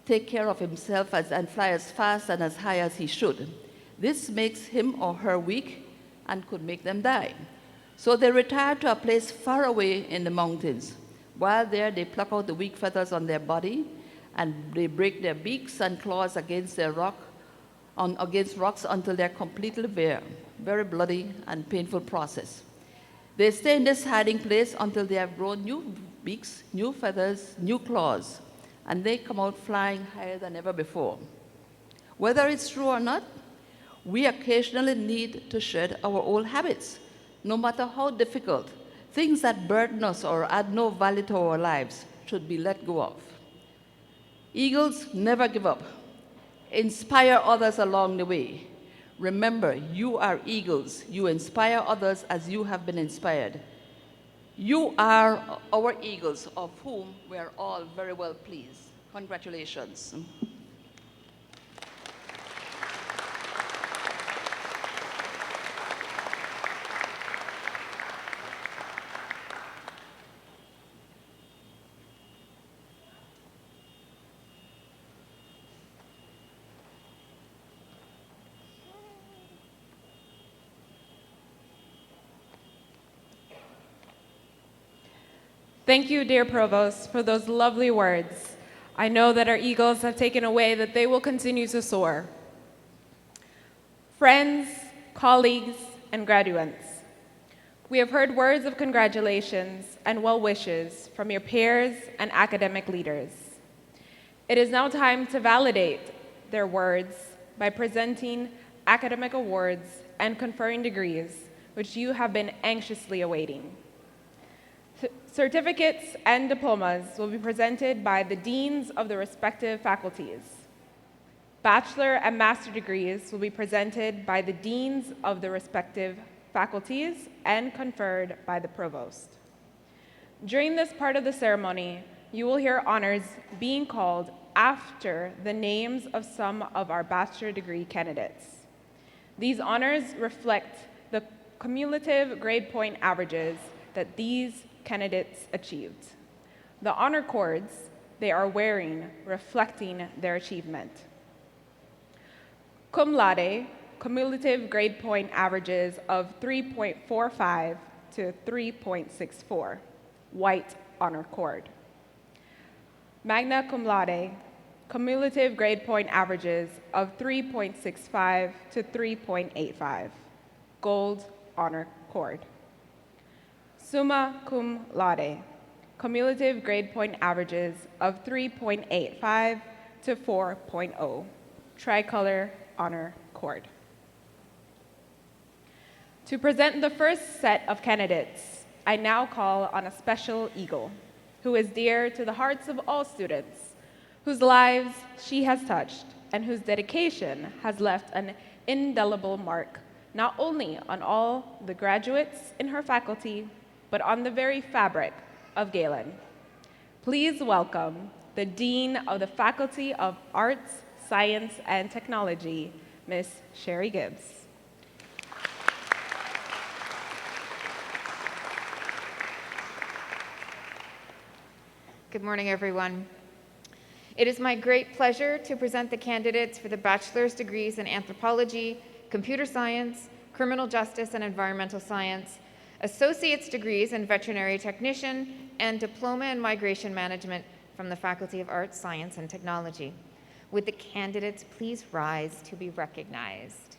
take care of himself and fly as fast and as high as he should. This makes him or her weak and could make them die. So they retire to a place far away in the mountains. While there, they pluck out the weak feathers on their body, and they break their beaks and claws against against rocks until they're completely bare. Very bloody and painful process. They stay in this hiding place until they have grown new beaks, new feathers, new claws, and they come out flying higher than ever before. Whether it's true or not, we occasionally need to shed our old habits, no matter how difficult. Things that burden us or add no value to our lives should be let go of. Eagles never give up. Inspire others along the way. Remember, you are eagles. You inspire others as you have been inspired. You are our eagles, of whom we are all very well pleased. Congratulations. Thank you, dear Provost, for those lovely words. I know that our eagles have taken away that they will continue to soar. Friends, colleagues, and graduates, we have heard words of congratulations and well wishes from your peers and academic leaders. It is now time to validate their words by presenting academic awards and conferring degrees, which you have been anxiously awaiting. Certificates and diplomas will be presented by the deans of the respective faculties. Bachelor and master degrees will be presented by the deans of the respective faculties and conferred by the provost. During this part of the ceremony, you will hear honors being called after the names of some of our bachelor degree candidates. These honors reflect the cumulative grade point averages that these candidates achieved. The honor cords they are wearing reflecting their achievement. Cum laude, cumulative grade point averages of 3.45 to 3.64, white honor cord. Magna cum laude, cumulative grade point averages of 3.65 to 3.85, gold honor cord. Summa cum laude, cumulative grade point averages of 3.85 to 4.0, tricolor honor cord. To present the first set of candidates, I now call on a special eagle who is dear to the hearts of all students, whose lives she has touched, and whose dedication has left an indelible mark, not only on all the graduates in her faculty, but on the very fabric of Galen. Please welcome the Dean of the Faculty of Arts, Science, and Technology, Ms. Sherry Gibbs. Good morning, everyone. It is my great pleasure to present the candidates for the bachelor's degrees in anthropology, computer science, criminal justice and environmental science, associate's degrees in veterinary technician, and diploma in migration management from the Faculty of Arts, Science, and Technology. Would the candidates please rise to be recognized?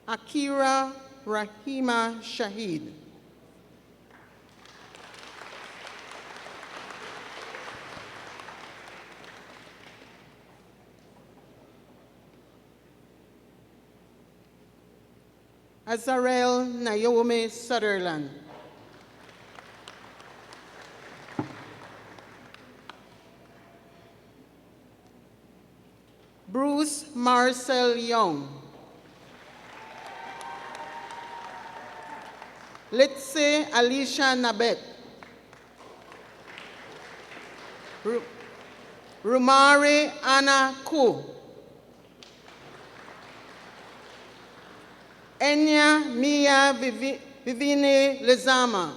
Akira Rahima Shahid. Azarel Naomi Sutherland. Bruce Marcel Young. Litse Alicia Nabet. Rumari Anna Ku. Enya Mia Vivine Lezama.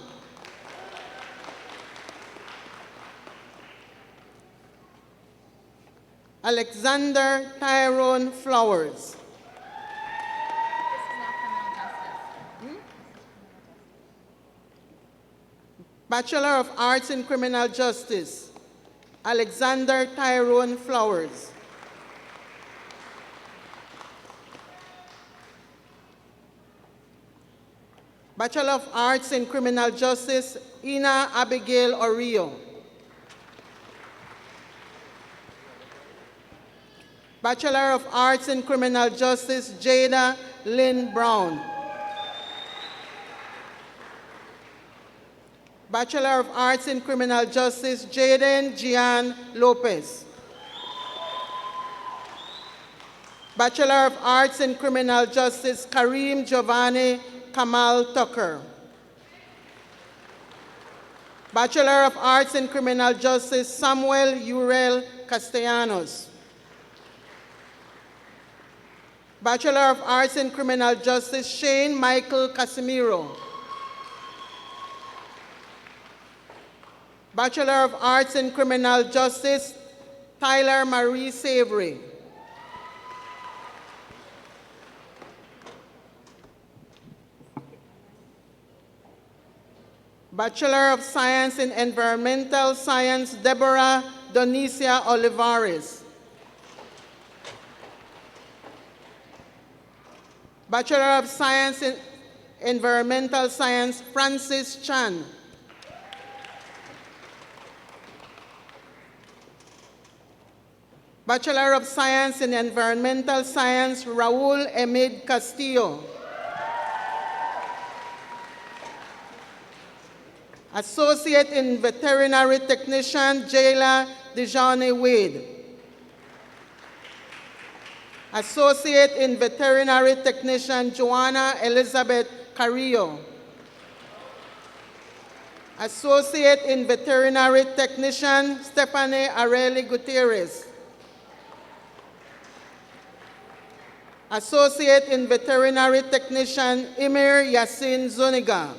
Alexander Tyrone Flowers. Bachelor of Arts in Criminal Justice, Alexander Tyrone Flowers. Bachelor of Arts in Criminal Justice, Ina Abigail Orio. Bachelor of Arts in Criminal Justice, Jada Lynn Brown. Bachelor of Arts in Criminal Justice, Jaden Gian Lopez. Bachelor of Arts in Criminal Justice, Kareem Giovanni Kamal Tucker. Bachelor of Arts in Criminal Justice, Samuel Urel Castellanos. Bachelor of Arts in Criminal Justice, Shane Michael Casimiro. Bachelor of Arts in Criminal Justice, Tyler Marie Savory. Bachelor of Science in Environmental Science, Deborah Donicia Olivares. Bachelor of Science in Environmental Science, Francis Chan. Bachelor of Science in Environmental Science, Raul Emid Castillo. Associate in Veterinary Technician, Jayla Dejani Wade. Associate in Veterinary Technician, Joanna Elizabeth Carrillo. Associate in Veterinary Technician, Stephanie Areli Gutierrez. Associate in Veterinary Technician, Emir Yassin Zuniga.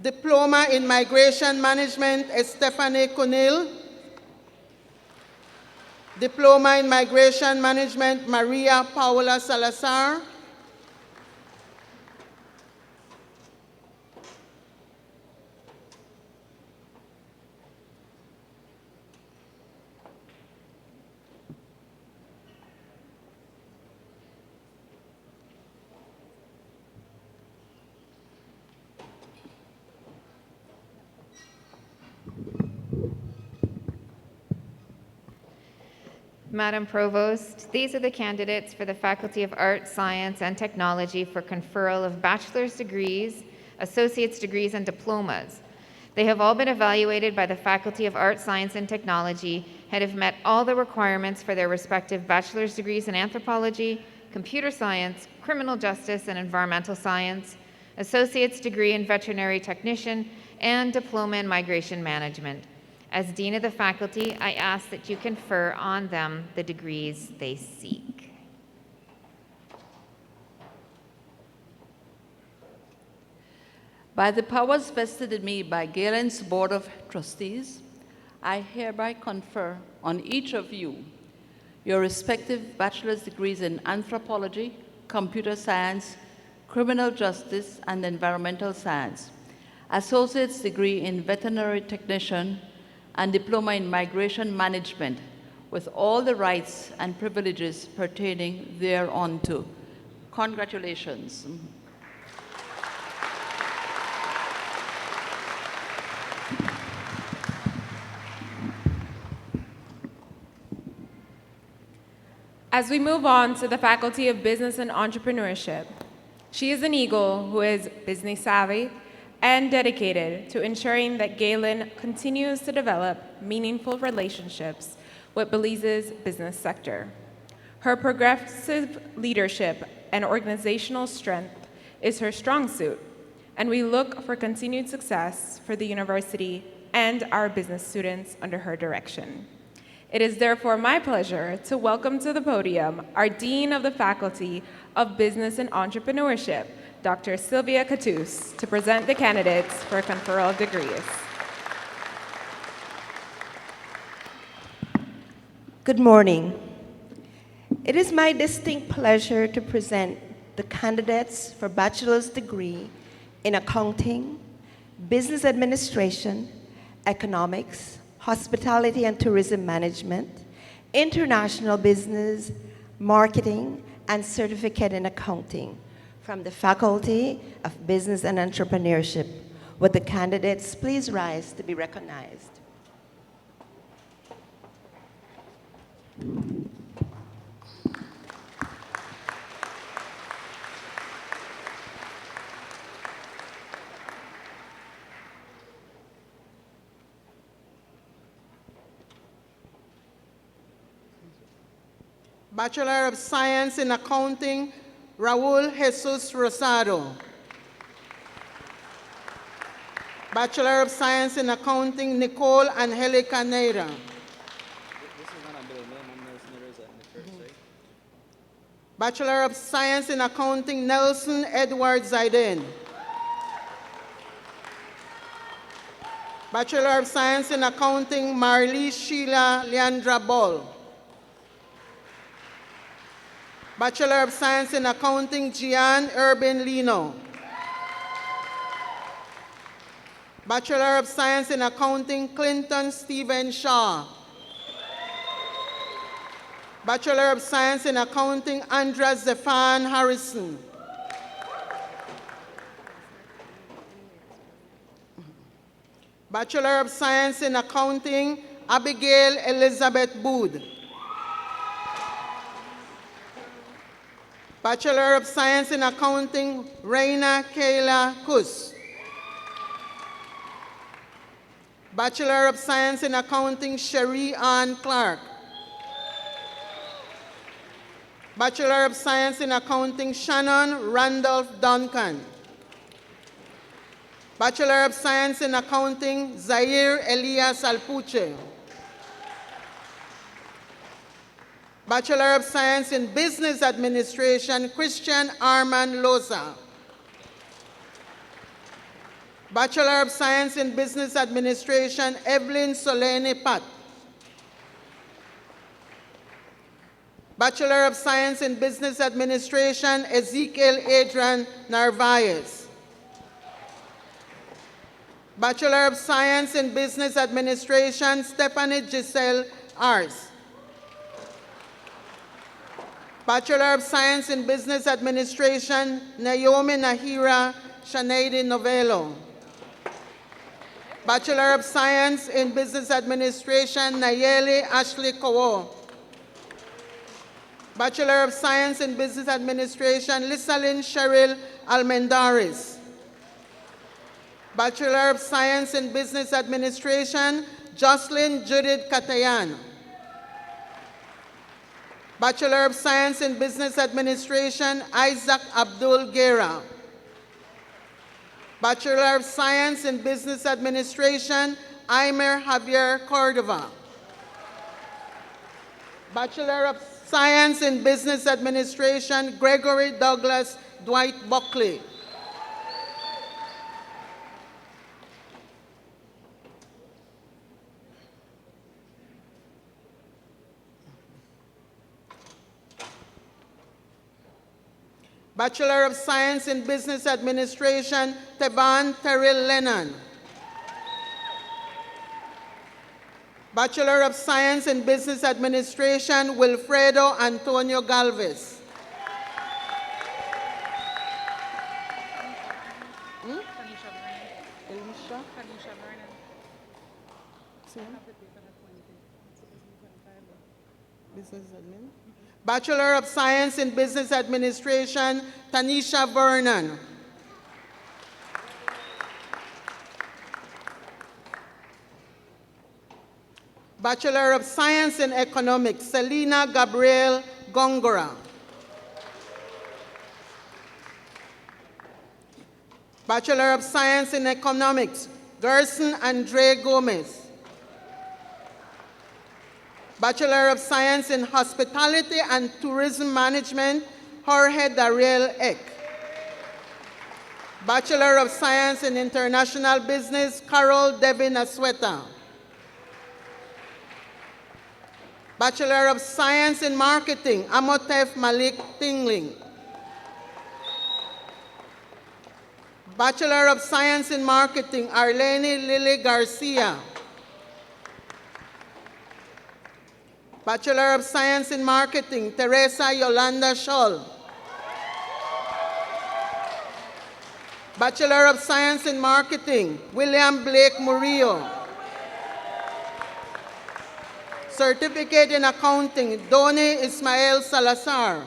Diploma in Migration Management, Stephanie Kunil. Diploma in Migration Management, Maria Paula Salazar. Madam Provost, these are the candidates for the Faculty of Arts, Science, and Technology for conferral of bachelor's degrees, associate's degrees, and diplomas. They have all been evaluated by the Faculty of Arts, Science, and Technology and have met all the requirements for their respective bachelor's degrees in anthropology, computer science, criminal justice, and environmental science, associate's degree in veterinary technician, and diploma in migration management. As Dean of the Faculty, I ask that you confer on them the degrees they seek. By the powers vested in me by Galen's Board of Trustees, I hereby confer on each of you your respective bachelor's degrees in anthropology, computer science, criminal justice, and environmental science, associate's degree in veterinary technician, and diploma in migration management with all the rights and privileges pertaining thereunto. Congratulations. As we move on to the Faculty of Business and Entrepreneurship, she is an eagle who is business savvy and dedicated to ensuring that Galen continues to develop meaningful relationships with Belize's business sector. Her progressive leadership and organizational strength is her strong suit, and we look for continued success for the university and our business students under her direction. It is therefore my pleasure to welcome to the podium our Dean of the Faculty of Business and Entrepreneurship, Dr. Sylvia Catus, to present the candidates for conferral of degrees. Good morning. It is my distinct pleasure to present the candidates for bachelor's degree in accounting, business administration, economics, hospitality and tourism management, international business, marketing, and certificate in accounting from the Faculty of Business and Entrepreneurship. Would the candidates please rise to be recognized? Bachelor of Science in Accounting, Raul Jesus Rosado. Bachelor of Science in Accounting, Nicole Angelica Neira. Bachelor of Science in Accounting, Nelson Edward Zaiden. Bachelor of Science in Accounting, Marlee Sheila Leandra Ball. Bachelor of Science in Accounting, Gian Urban Lino. Bachelor of Science in Accounting, Clinton Stephen Shaw. Bachelor of Science in Accounting, Andra Zephan Harrison. Bachelor of Science in Accounting, Abigail Elizabeth Bood. Bachelor of Science in Accounting, Raina Kayla Kus. Bachelor of Science in Accounting, Sherry Ann Clark. Bachelor of Science in Accounting, Shannon Randolph Duncan. Bachelor of Science in Accounting, Zaire Elias Alpuche. Bachelor of Science in Business Administration, Christian Arman Loza. Bachelor of Science in Business Administration, Evelyn Solene Pat. Bachelor of Science in Business Administration, Ezekiel Adrian Narvaez. Bachelor of Science in Business Administration, Stephanie Giselle Ars. Bachelor of Science in Business Administration, Naomi Nahira Shaneidi Novello. Bachelor of Science in Business Administration, Nayeli Ashley Kowo. Bachelor of Science in Business Administration, Lisalyn Cheryl Almendares. Bachelor of Science in Business Administration, Jocelyn Judith Katayan. Bachelor of Science in Business Administration, Isaac Abdul Gera. Bachelor of Science in Business Administration, Aimer Javier Cordova. Bachelor of Science in Business Administration, Gregory Douglas Dwight Buckley. Bachelor of Science in Business Administration, Tevan Terrell Lennon. Bachelor of Science in Business Administration, Wilfredo Antonio Galvez. Elisha? Business admin. Bachelor of Science in Business Administration, Tanisha Vernon. Bachelor of Science in Economics, Selena Gabriel Gongora. Bachelor of Science in Economics, Gerson Andre Gomez. Bachelor of Science in Hospitality and Tourism Management, Jorge Dariel Eck. Bachelor of Science in International Business, Carol Devin Asweta. Bachelor of Science in Marketing, Amotef Malik Tingling. Bachelor of Science in Marketing, Arlene Lily Garcia. Bachelor of Science in Marketing, Teresa Yolanda Scholl. Bachelor of Science in Marketing, William Blake Murillo. Certificate in Accounting, Doni Ismael Salazar.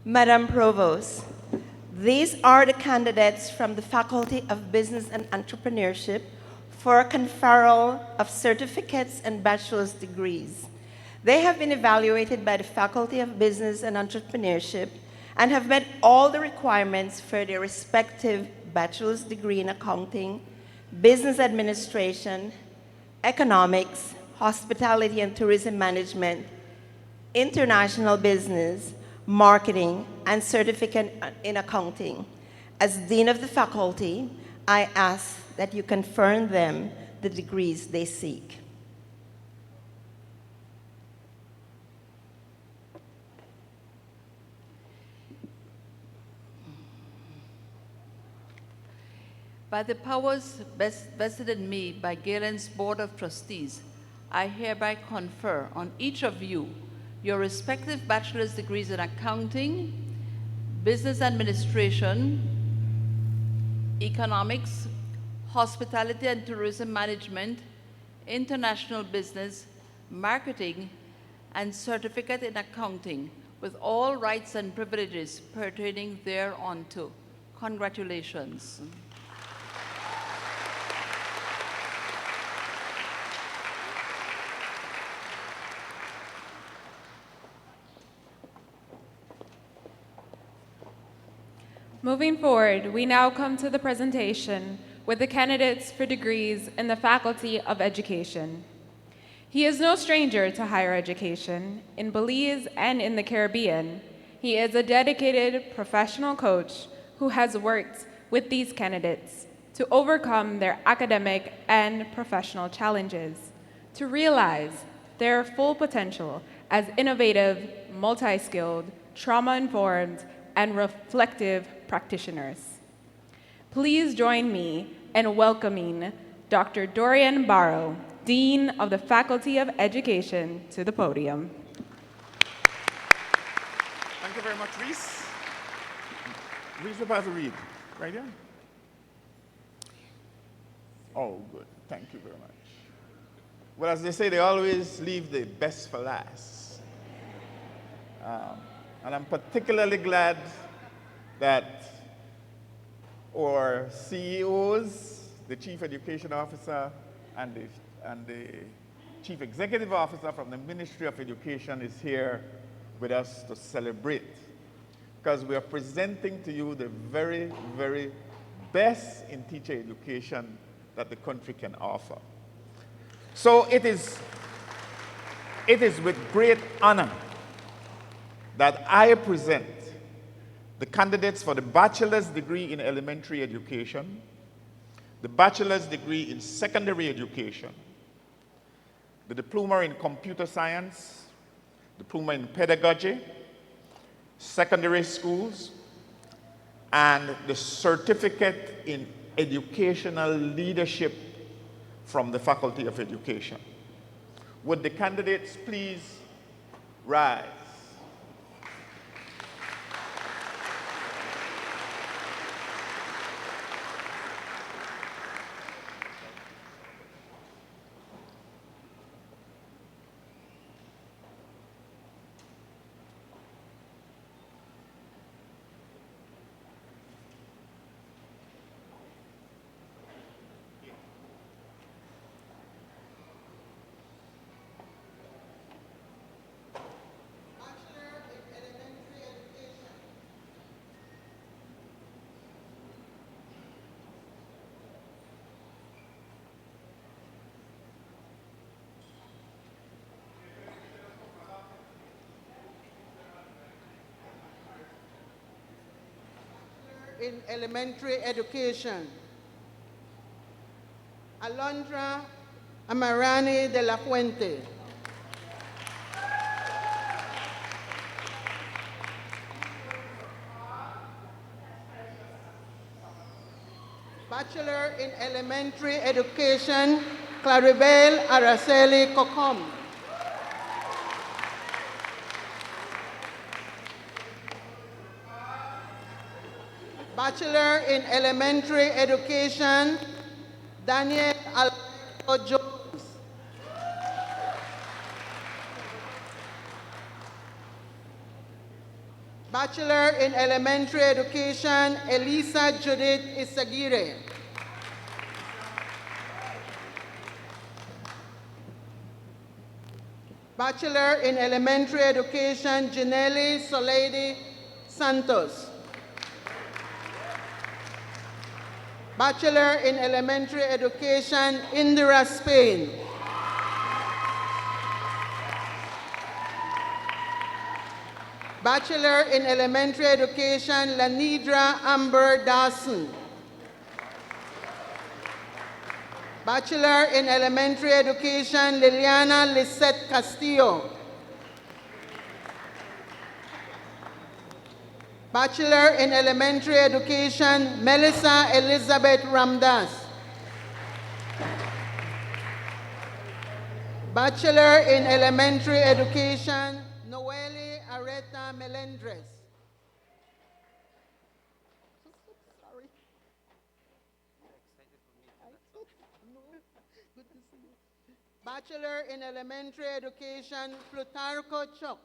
Madam Provost, these are the candidates from the Faculty of Business and Entrepreneurship for conferral of certificates and bachelor's degrees. They have been evaluated by the Faculty of Business and Entrepreneurship and have met all the requirements for their respective bachelor's degree in accounting, business administration, economics, hospitality and tourism management, international business, marketing, and certificate in accounting. As Dean of the Faculty, I ask that you confirm them the degrees they seek. By the powers vested in me by Galen's Board of Trustees, I hereby confer on each of you your respective bachelor's degrees in accounting, business administration, economics, hospitality and tourism management, international business, marketing, and certificate in accounting, with all rights and privileges pertaining thereunto. Congratulations. Moving forward, we now come to the presentation with the candidates for degrees in the Faculty of Education. He is no stranger to higher education. In Belize and in the Caribbean, he is a dedicated professional coach who has worked with these candidates to overcome their academic and professional challenges, to realize their full potential as innovative, multi-skilled, trauma-informed, and reflective practitioners. Please join me in welcoming Dr. Dorian Barrow, Dean of the Faculty of Education, to the podium. Thank you very much, Reese. Reese about to read. Right here. Oh, good. Thank you very much. Well, as they say, they always leave the best for last. And I'm particularly glad that our CEOs, the Chief Education Officer and the Chief Executive Officer from the Ministry of Education is here with us to celebrate, because we are presenting to you the very, very best in teacher education that the country can offer. So it is with great honor that I present the candidates for the bachelor's degree in elementary education, the bachelor's degree in secondary education, the diploma in computer science, diploma in pedagogy, secondary schools, and the certificate in educational leadership from the Faculty of Education. Would the candidates please rise? In elementary education, Alondra Amarani de la Fuente. Bachelor in elementary education, Claribel Araceli Cocom. Bachelor in elementary education, Daniel Alberto Jones. Bachelor in elementary education, Elisa Judith Isagire. Bachelor in elementary education, Janelle Soleidi Santos. Bachelor in elementary education, Indira Spain. Bachelor in elementary education, Lanidra Amber Dawson. Bachelor in elementary education, Liliana Lisette Castillo. Bachelor in elementary education, Melissa Elizabeth Ramdas. Bachelor in elementary education, Noeli Areta Melendres. Sorry. Good to see you. Bachelor in elementary education, Plutarco Chok.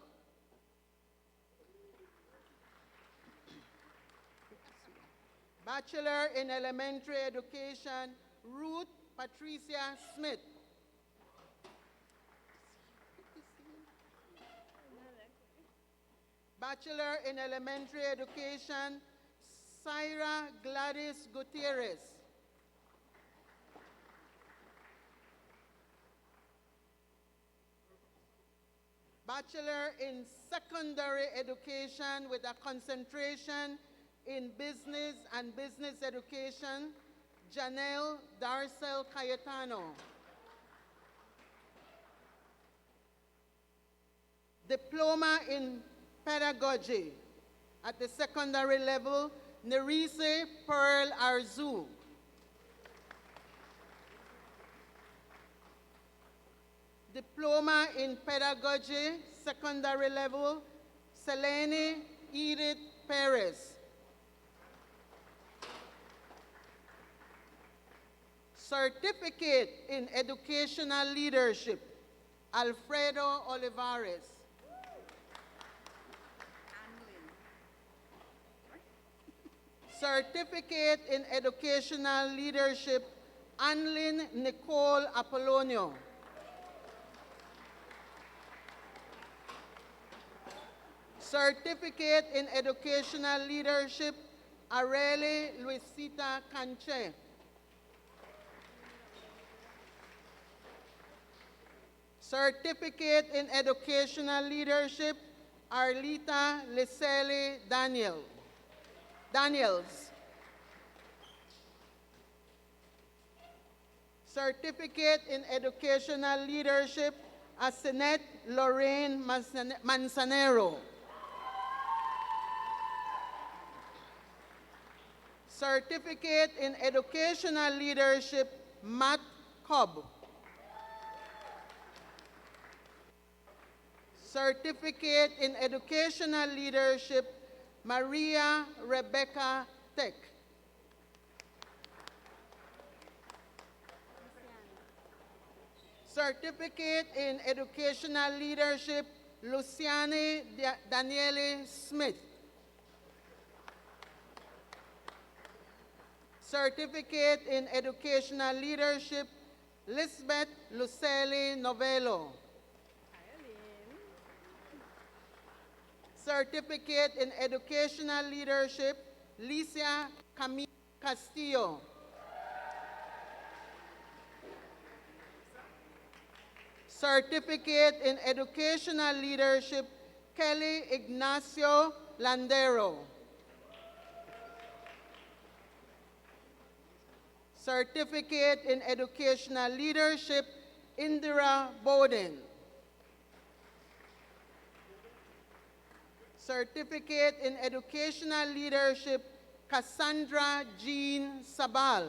Bachelor in elementary education, Ruth Patricia Smith. Bachelor in elementary education, Syra Gladys Gutierrez. Bachelor in secondary education with a concentration in business and business education, Janelle Darcel Cayetano. Diploma in pedagogy at the secondary level, Nerise Pearl Arzu. Diploma in pedagogy, secondary level, Selene Edith Perez. Certificate in Educational Leadership, Alfredo Olivares. Certificate in Educational Leadership, Anlin Nicole Apollonio. Certificate in Educational Leadership, Areli Luisita Canche. Certificate in Educational Leadership, Arlita Liseli Daniels. Certificate in Educational Leadership, Asenet Lorraine Manzanero. Certificate in Educational Leadership, Matt Cobb. Certificate in Educational Leadership, Maria Rebecca Tech. Certificate in Educational Leadership, Luciane Daniele Smith. Certificate in Educational Leadership, Lisbeth Luceli Novello. Certificate in Educational Leadership, Licia Camille Castillo. Certificate in Educational Leadership, Kelly Ignacio Landero. Certificate in Educational Leadership, Indira Bowden. Certificate in Educational Leadership, Cassandra Jean Sabal.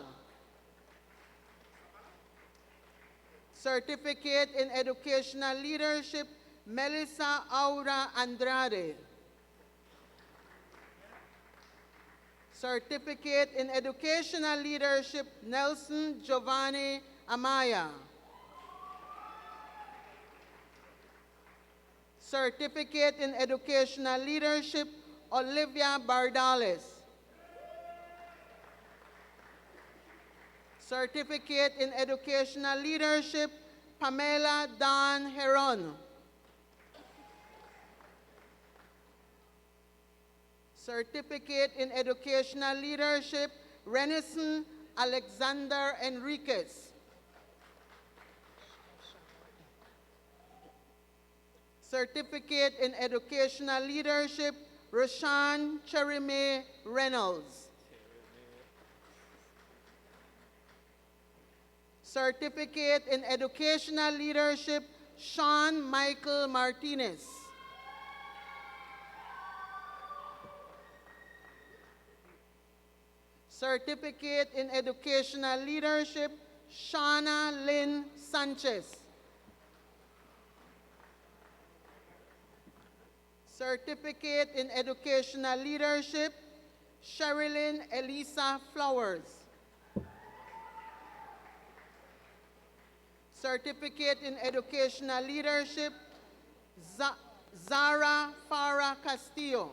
Certificate in Educational Leadership, Melissa Aura Andrade. Certificate in Educational Leadership, Nelson Giovanni Amaya. Certificate in Educational Leadership, Olivia Bardales. Certificate in Educational Leadership, Pamela Don Heron. Certificate in Educational Leadership, Renison Alexander Enriquez. Certificate in Educational Leadership, Rashan Cherime Reynolds. Certificate in Educational Leadership, Sean Michael Martinez. Certificate in Educational Leadership, Shauna Lynn Sanchez. Certificate in Educational Leadership, Sherilyn Elisa Flowers. Certificate in Educational Leadership, Zara Farah Castillo.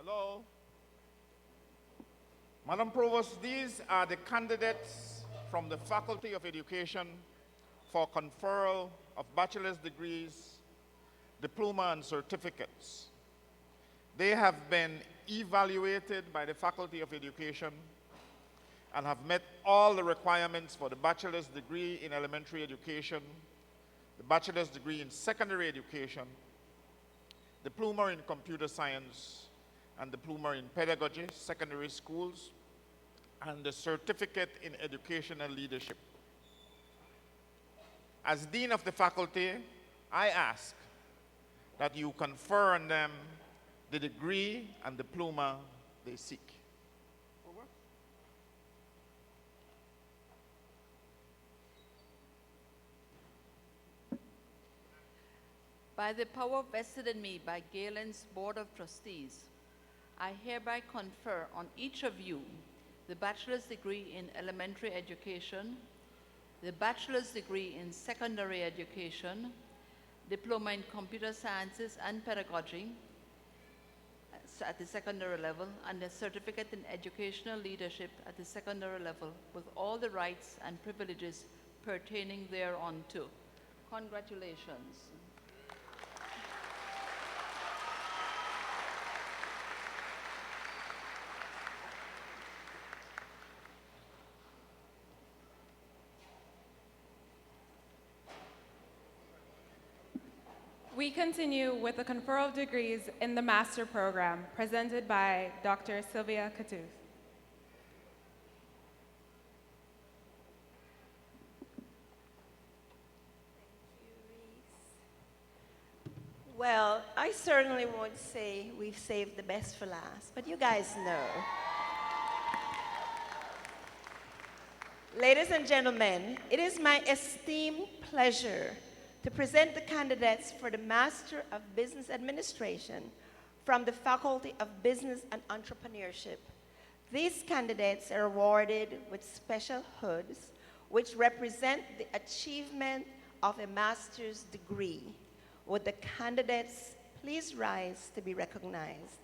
Hello. Madam Provost, these are the candidates from the Faculty of Education for conferral of bachelor's degrees, diploma, and certificates. They have been evaluated by the Faculty of Education and have met all the requirements for the bachelor's degree in elementary education, the bachelor's degree in secondary education, diploma in computer science, and diploma in pedagogy, secondary schools, and the certificate in educational leadership. as Dean of the Faculty, I ask that you confer on them the degree and diploma they seek. By the power vested in me by Galen's Board of Trustees, I hereby confer on each of you the bachelor's degree in elementary education, the bachelor's degree in secondary education, diploma in computer sciences and pedagogy at the secondary level, and a certificate in educational leadership at the secondary level with all the rights and privileges pertaining thereunto. Congratulations. We continue with the conferral of degrees in the master program presented by Dr. Sylvia Katouf. Well, I certainly won't say we've saved the best for last, but you guys know. Ladies and gentlemen, it is my esteemed pleasure to present the candidates for the Master of Business Administration from the Faculty of Business and Entrepreneurship. These candidates are awarded with special hoods, which represent the achievement of a master's degree. Would the candidates please rise to be recognized?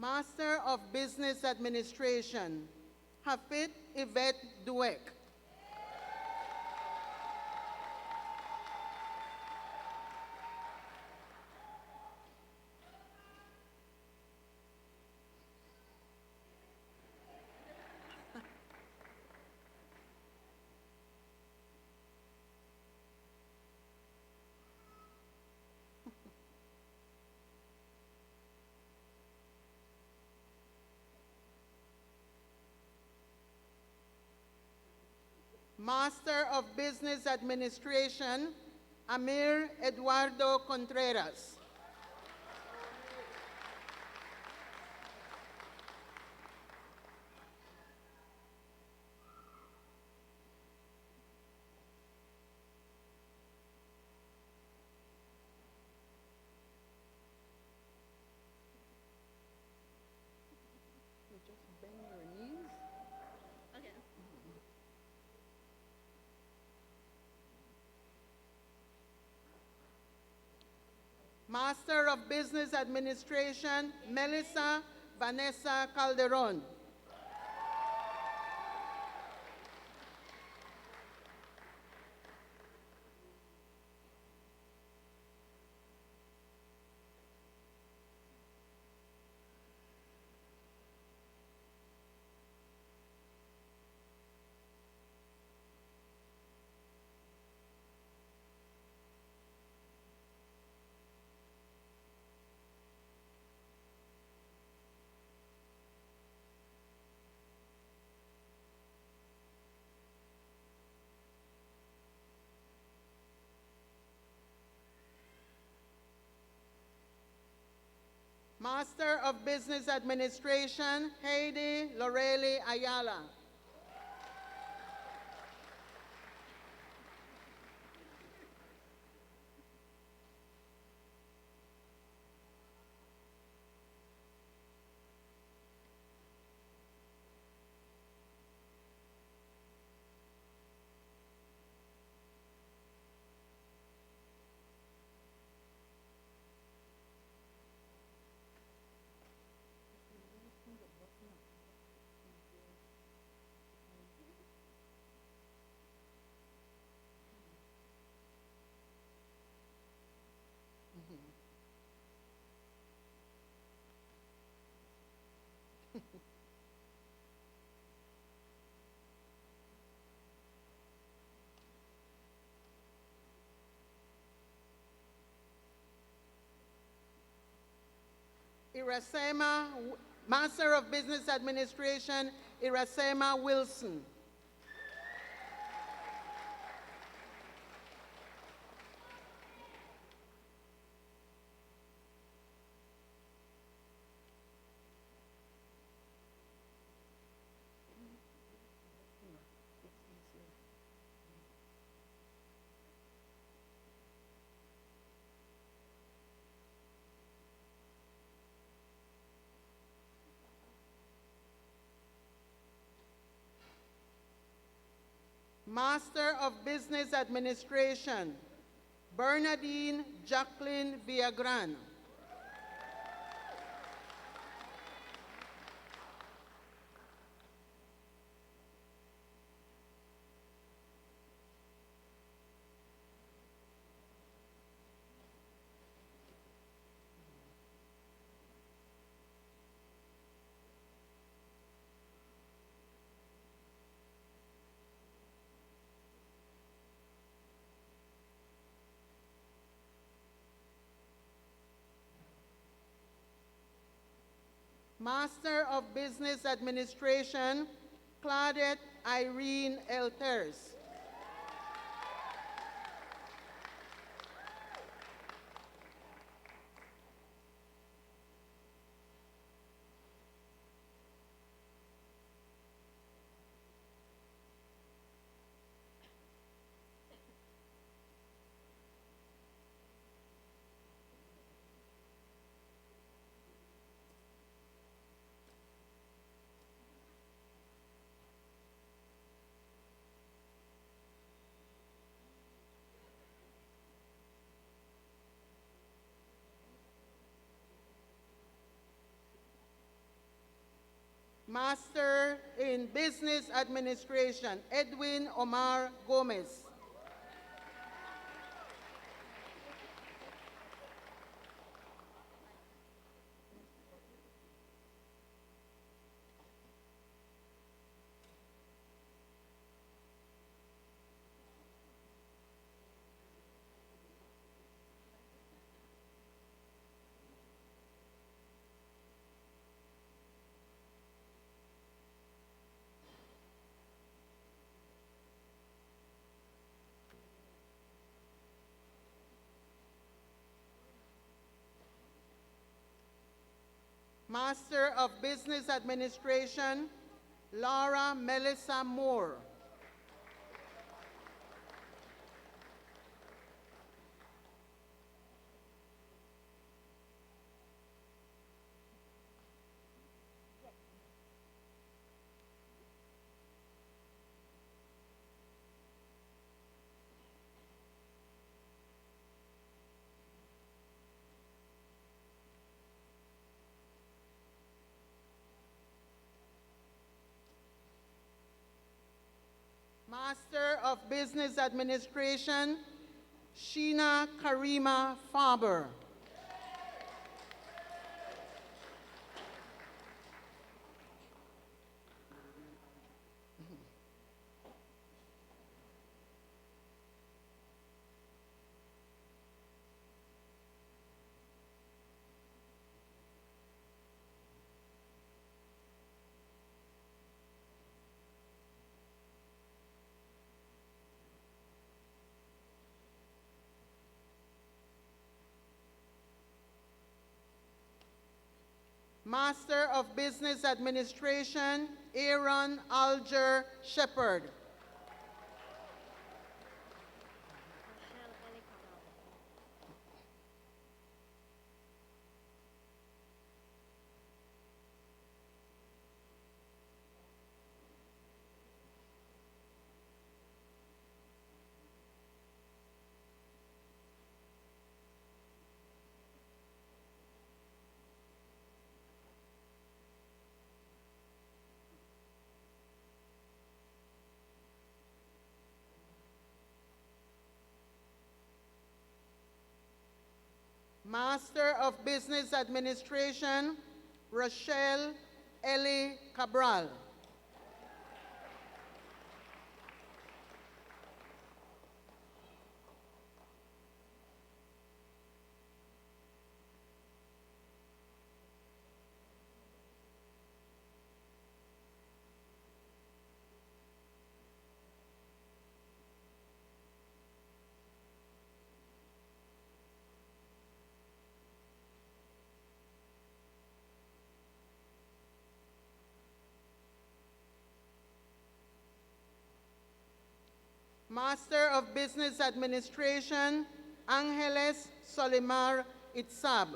Master of Business Administration, Hafid Yvette Duek. Master of Business Administration, Amir Eduardo Contreras. Master of Business Administration, Melissa Vanessa Calderon. Master of Business Administration, Heidi Loreli Ayala. Master of Business Administration, Irasema Wilson. Master of Business Administration, Bernadine Jacqueline Viagran. Master of Business Administration, Claudette Irene Elters. Master in Business Administration, Edwin Omar Gomez. Master of Business Administration, Laura Melissa Moore. Master of Business Administration, Sheena Karima Faber. Master of Business Administration, Aaron Alger Shepherd. Master of Business Administration, Rochelle Ellie Cabral. Master of Business Administration, Angeles Solimar Itzab.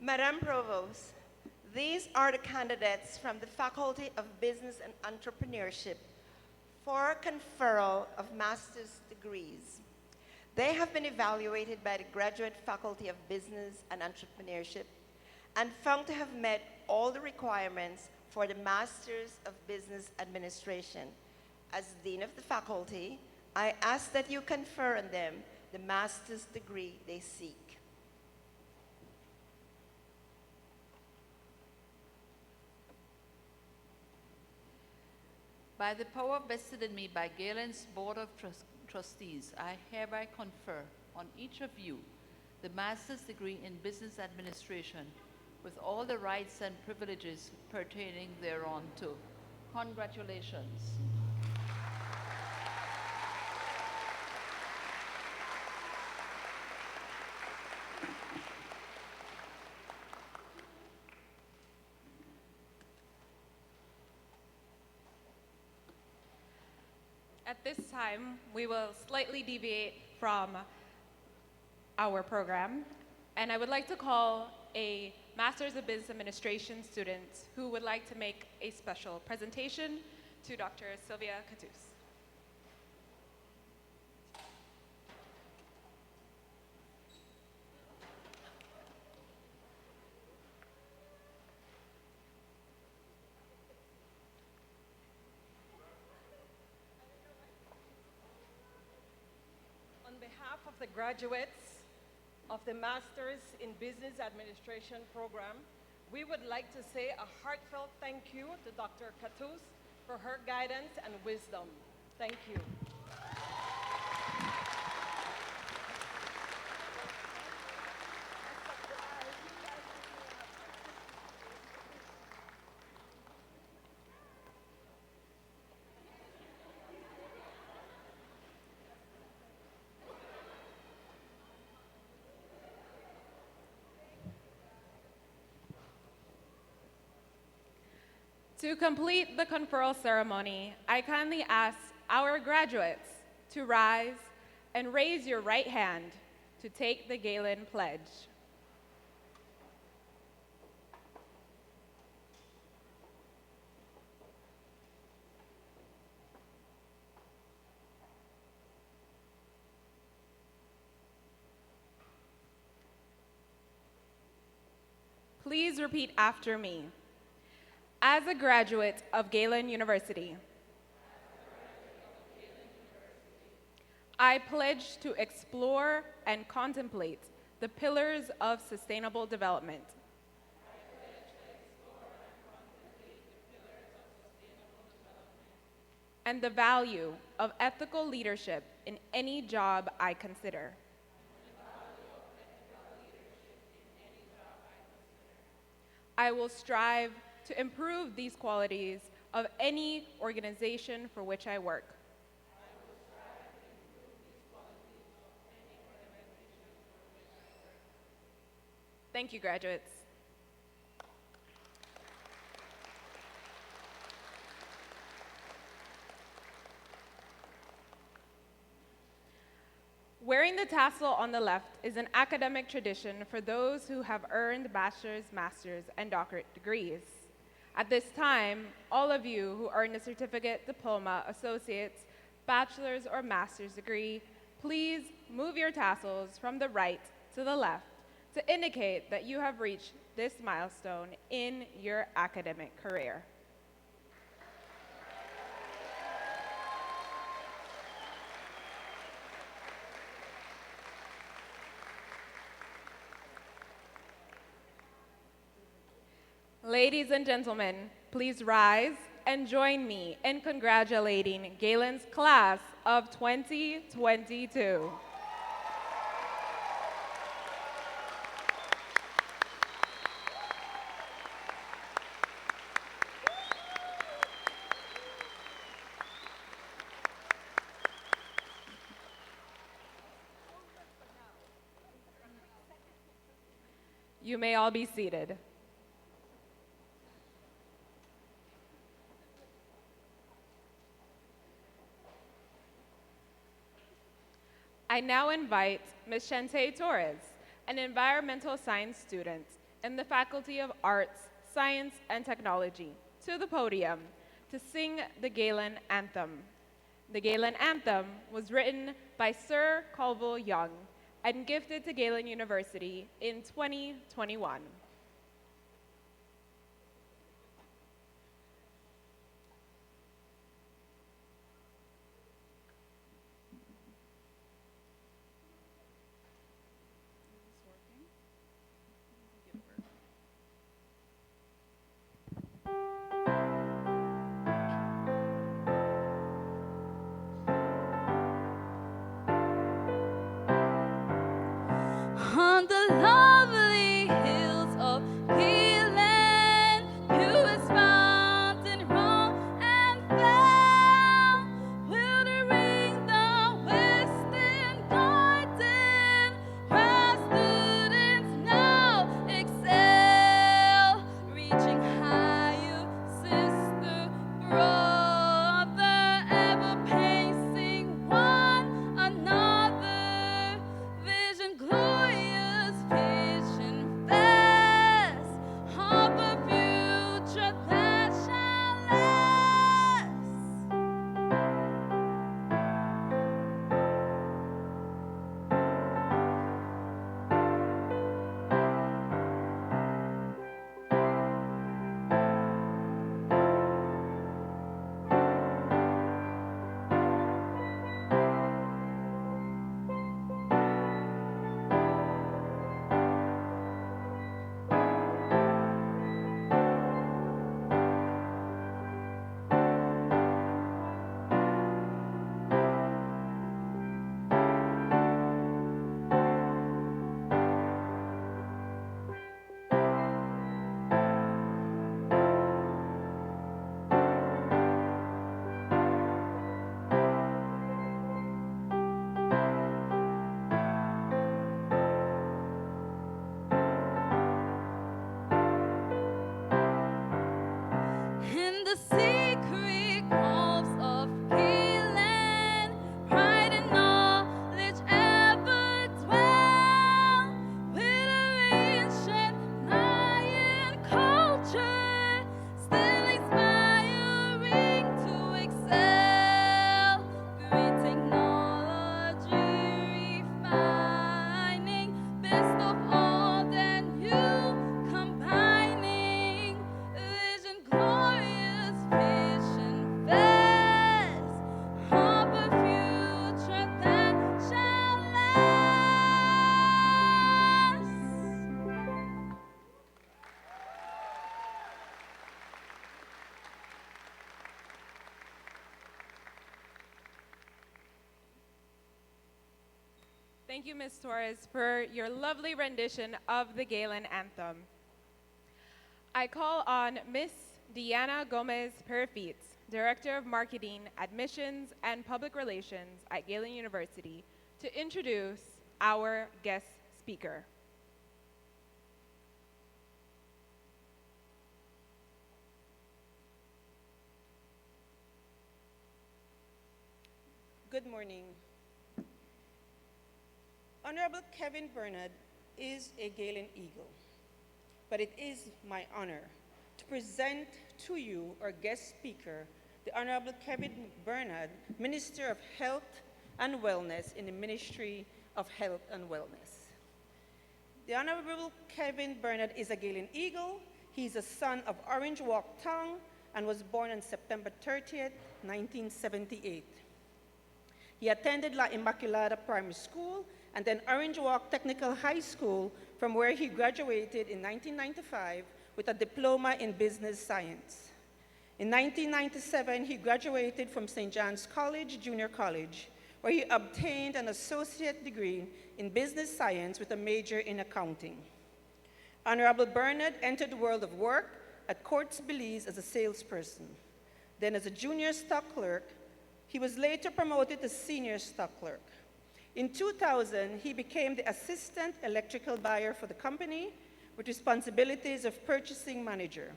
Madam Provost, these are the candidates from the Faculty of Business and Entrepreneurship for conferral of master's degrees. They have been evaluated by the Graduate Faculty of Business and Entrepreneurship and found to have met all the requirements for the Masters of Business Administration. As Dean of the Faculty, I ask that you confer on them the master's degree they seek. By the power vested in me by Galen's Board of Trustees, I hereby confer on each of you the master's degree in business administration with all the rights and privileges pertaining thereunto. Congratulations. At this time, we will slightly deviate from our program, and I would like to call a Master's of Business Administration student who would like to make a special presentation to Dr. Sylvia Catus. On behalf of the graduates of the Masters in Business Administration program, we would like to say a heartfelt thank you to Dr. Catus for her guidance and wisdom. Thank you. To complete the conferral ceremony, I kindly ask our graduates to rise and raise your right hand to take the Galen Pledge. Please repeat after me. As a graduate of Galen University, I pledge to explore and contemplate the pillars of sustainable development. And the value of ethical leadership in any job I consider. I will strive to improve these qualities of any organization for which I work. Thank you, graduates. Wearing the tassel on the left is an academic tradition for those who have earned bachelor's, master's, and doctorate degrees. At this time, all of you who earned a certificate, diploma, associate's, bachelor's, or master's degree, please move your tassels from the right to the left to indicate that you have reached this milestone in your academic career. Ladies and gentlemen, please rise and join me in congratulating Galen's class of 2022. You may all be seated. I now invite Ms. Shante Torres, an environmental science student in the Faculty of Arts, Science, and Technology, to the podium to sing the Galen Anthem. The Galen Anthem was written by Sir Colville Young and gifted to Galen University in 2021. On the lovely hills of Galen, purest fountain roll and fell, wildering the western garden, where students now excel, reaching higher, sister, brother, ever pacing one another, vision glorious, vision fast, of a future that shall last. In the secret groves of Galen, pride and knowledge ever dwell, with ancient Mayan culture, still inspiring to excel. Great technology refining, best of all than you combining, vision glorious, vision fair. Thank you, Ms. Torres, for your lovely rendition of the Galen anthem. I call on Ms. Diana Gomez Perfites, Director of Marketing, Admissions, and Public Relations at Galen University, to introduce our guest speaker. Good morning. Honorable Kevin Bernard is a Galen Eagle, but it is my honor to present to you our guest speaker, the Honorable Kevin Bernard, Minister of Health and Wellness in the Ministry of Health and Wellness. The Honorable Kevin Bernard is a Galen Eagle. He's a son of Orange Walk Town and was born on September 30th, 1978. He attended La Immaculada Primary School and then Orange Walk Technical High School, from where he graduated in 1995 with a diploma in business science. In 1997, he graduated from St. John's College, Junior College, where he obtained an associate degree in business science with a major in accounting. Honorable Bernard entered the world of work at Courts Belize as a salesperson. Then as a junior stock clerk, he was later promoted to senior stock clerk. In 2000, he became the assistant electrical buyer for the company with responsibilities of purchasing manager.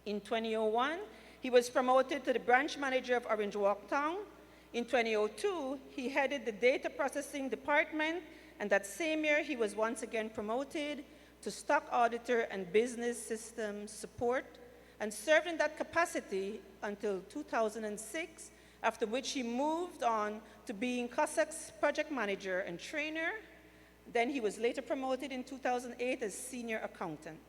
In 2001, he was promoted to the branch manager of Orange Walk Town. In 2002, he headed the data processing department, and that same year, he was once again promoted to stock auditor and business systems support, and served in that capacity until 2006, after which he moved on to being COSAC's project manager and trainer. Then he was later promoted in 2008 as senior accountant.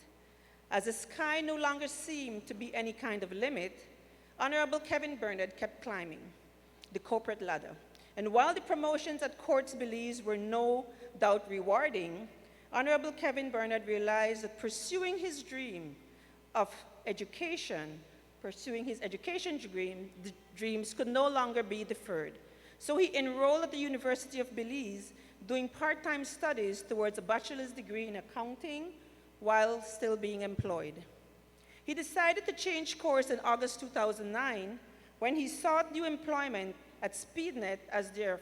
As the sky no longer seemed to be any kind of limit, Honorable Kevin Bernard kept climbing the corporate ladder. And while the promotions at Courts Belize were no doubt rewarding, Honorable Kevin Bernard realized that pursuing his dream of education, pursuing his education dreams could no longer be deferred. So he enrolled at the University of Belize, doing part-time studies towards a bachelor's degree in accounting while still being employed. He decided to change course in August 2009 when he sought new employment at SpeedNet as their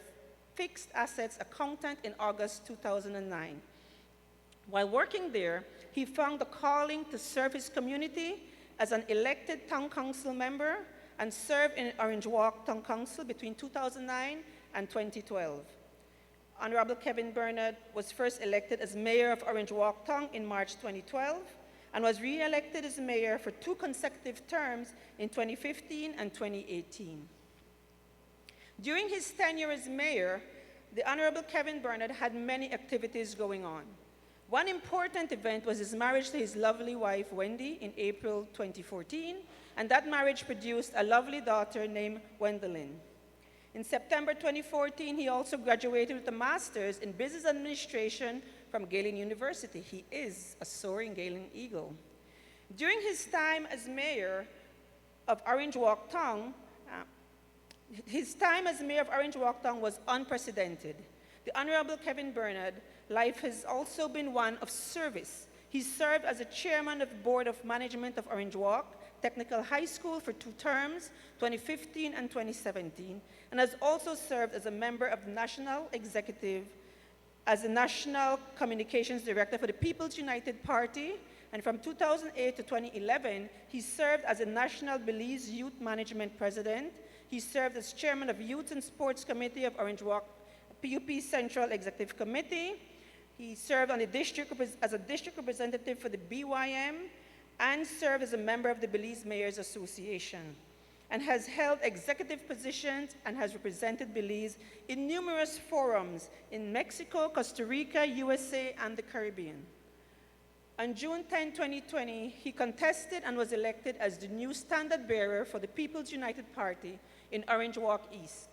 fixed assets accountant in August 2009. While working there, he found the calling to serve his community as an elected town council member and served in Orange Walk Town Council between 2009 and 2012. Honorable Kevin Bernard was first elected as mayor of Orange Walk Town in March 2012 and was re-elected as mayor for 2 consecutive terms in 2015 and 2018. During his tenure as mayor, the Honorable Kevin Bernard had many activities going on. One important event was his marriage to his lovely wife, Wendy, in April 2014, and that marriage produced a lovely daughter named Wendelin. In September 2014, he also graduated with a master's in business administration from Galen University. He is a soaring Galen Eagle. During his time as mayor of Orange Walk Town, was unprecedented. The Honorable Kevin Bernard life has also been one of service. He served as a chairman of the Board of Management of Orange Walk Technical High School for 2 terms, 2015 and 2017, and has also served as a member of the National Executive as the National Communications Director for the People's United Party, and from 2008 to 2011, he served as a National Belize Youth Management President. He served as chairman of Youth and Sports Committee of Orange Walk PUP Central Executive Committee. He served on the as a district representative for the BYM and served as a member of the Belize Mayors Association, and has held executive positions and has represented Belize in numerous forums in Mexico, Costa Rica, USA, and the Caribbean. On June 10, 2020, he contested and was elected as the new standard bearer for the People's United Party in Orange Walk East.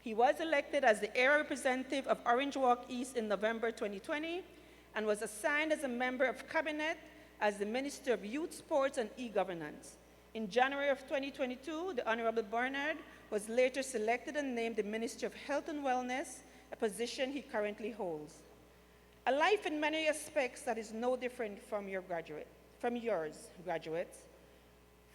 He was elected as the area representative of Orange Walk East in November 2020 and was assigned as a member of cabinet as the Minister of Youth, Sports, and E-Governance. In January of 2022, the Honorable Bernard was later selected and named the Minister of Health and Wellness a position he currently holds. A life in many aspects that is no different from yours, graduates.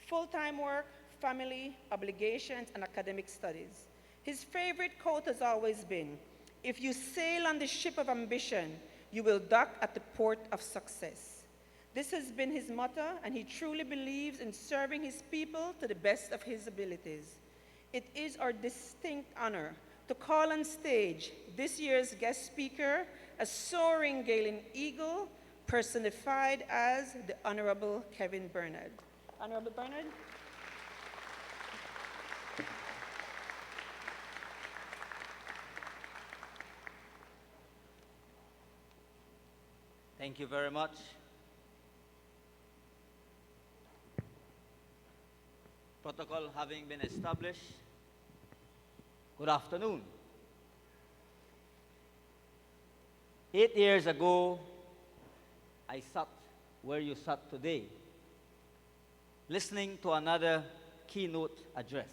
Full-time work, family, obligations, and academic studies. His favorite quote has always been, "If you sail on the ship of ambition, you will dock at the port of success." This has been his motto, and he truly believes in serving his people to the best of his abilities. It is our distinct honor to call on stage this year's guest speaker, a soaring Galen Eagle, personified as the Honorable Kevin Bernard. Honorable Bernard. Thank you very much. Protocol having been established, good afternoon. 8 years ago, I sat where you sat today, listening to another keynote address.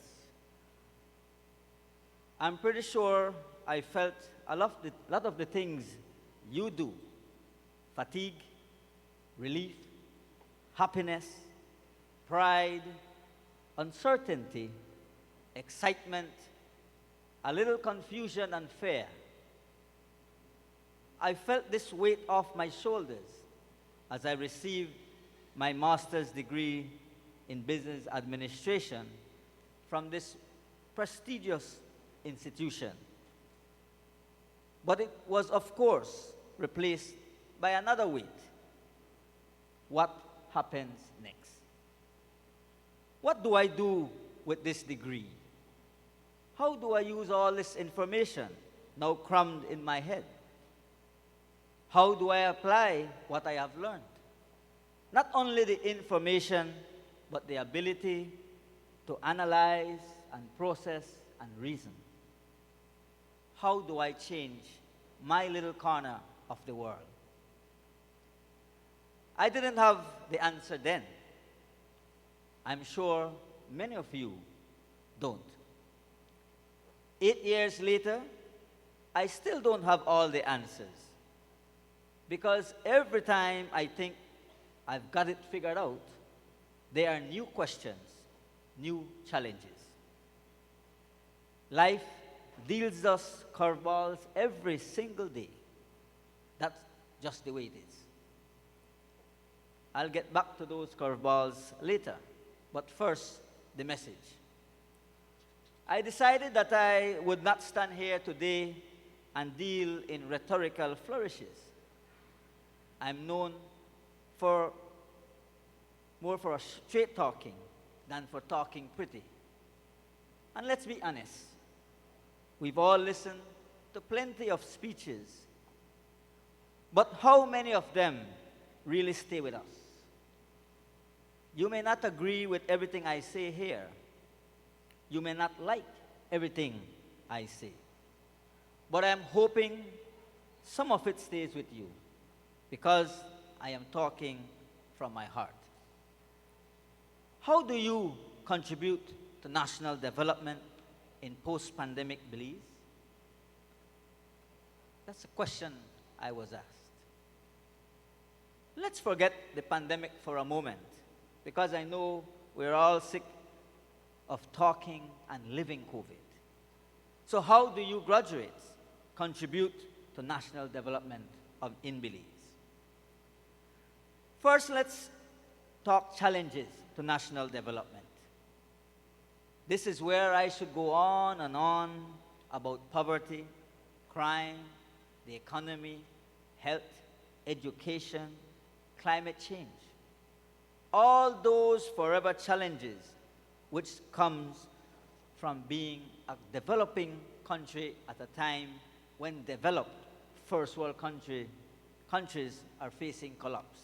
I'm pretty sure I felt a lot of the things you do: fatigue, relief, happiness, pride, uncertainty, excitement, a little confusion and fear. I felt this weight off my shoulders as I received my master's degree in business administration from this prestigious institution. But it was, of course, replaced by another weight. What happens next? What do I do with this degree? How do I use all this information now crammed in my head? How do I apply what I have learned? Not only the information, but the ability to analyze and process and reason. How do I change my little corner of the world? I didn't have the answer then. I'm sure many of you don't. 8 years later, I still don't have all the answers. Because every time I think I've got it figured out, there are new questions, new challenges. Life deals us curveballs every single day. That's just the way it is. I'll get back to those curveballs later. But first, the message. I decided that I would not stand here today and deal in rhetorical flourishes. I'm known for more for straight talking than for talking pretty. And let's be honest, we've all listened to plenty of speeches, but how many of them really stay with us? You may not agree with everything I say here. You may not like everything I say. But I'm hoping some of it stays with you because I am talking from my heart. How do you contribute to national development in post-pandemic Belize? That's a question I was asked. Let's forget the pandemic for a moment, because I know we're all sick of talking and living COVID. So how do you graduates contribute to national development in Belize? First, let's talk challenges to national development. This is where I should go on and on about poverty, crime, the economy, health, education, climate change. All those forever challenges which comes from being a developing country at a time when developed first world countries are facing collapse.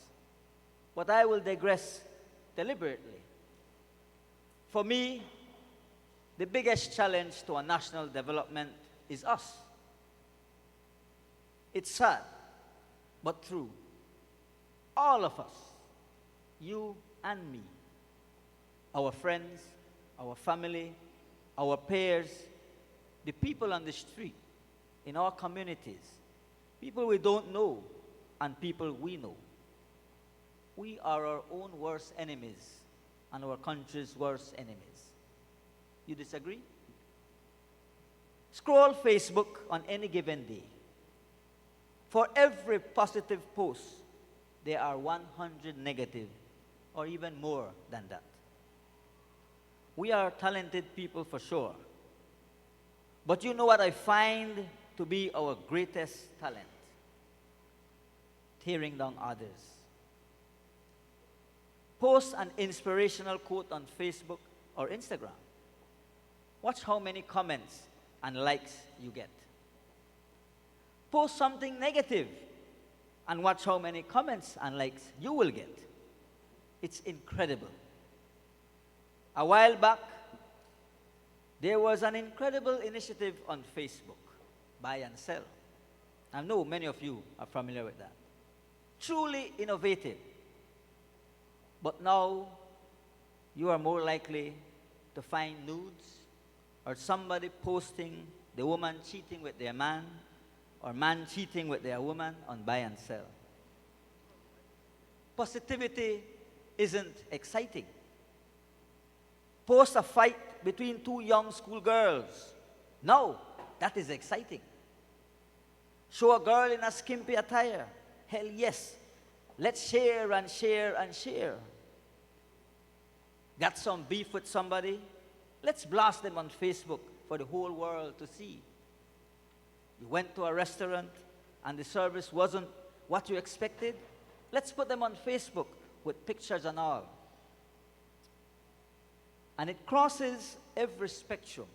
But I will digress deliberately. For me, the biggest challenge to a national development is us. It's sad, but true. All of us, you and me, our friends, our family, our peers, the people on the street, in our communities, people we don't know and people we know. We are our own worst enemies and our country's worst enemies. You disagree? Scroll Facebook on any given day. For every positive post, there are 100 negative, or even more than that. We are talented people for sure. But you know what I find to be our greatest talent? Tearing down others. Post an inspirational quote on Facebook or Instagram. Watch how many comments and likes you get. Post something negative and watch how many comments and likes you will get. It's incredible. A while back, there was an incredible initiative on Facebook, buy and sell. I know many of you are familiar with that. Truly innovative. But now, you are more likely to find nudes or somebody posting the woman cheating with their man or man cheating with their woman on buy and sell. Positivity isn't exciting. Post a fight between two young schoolgirls. No, that is exciting. Show a girl in a skimpy attire. Hell yes. Let's share and share and share. Got some beef with somebody? Let's blast them on Facebook for the whole world to see. You went to a restaurant and the service wasn't what you expected? Let's put them on Facebook with pictures and all. And it crosses every spectrum.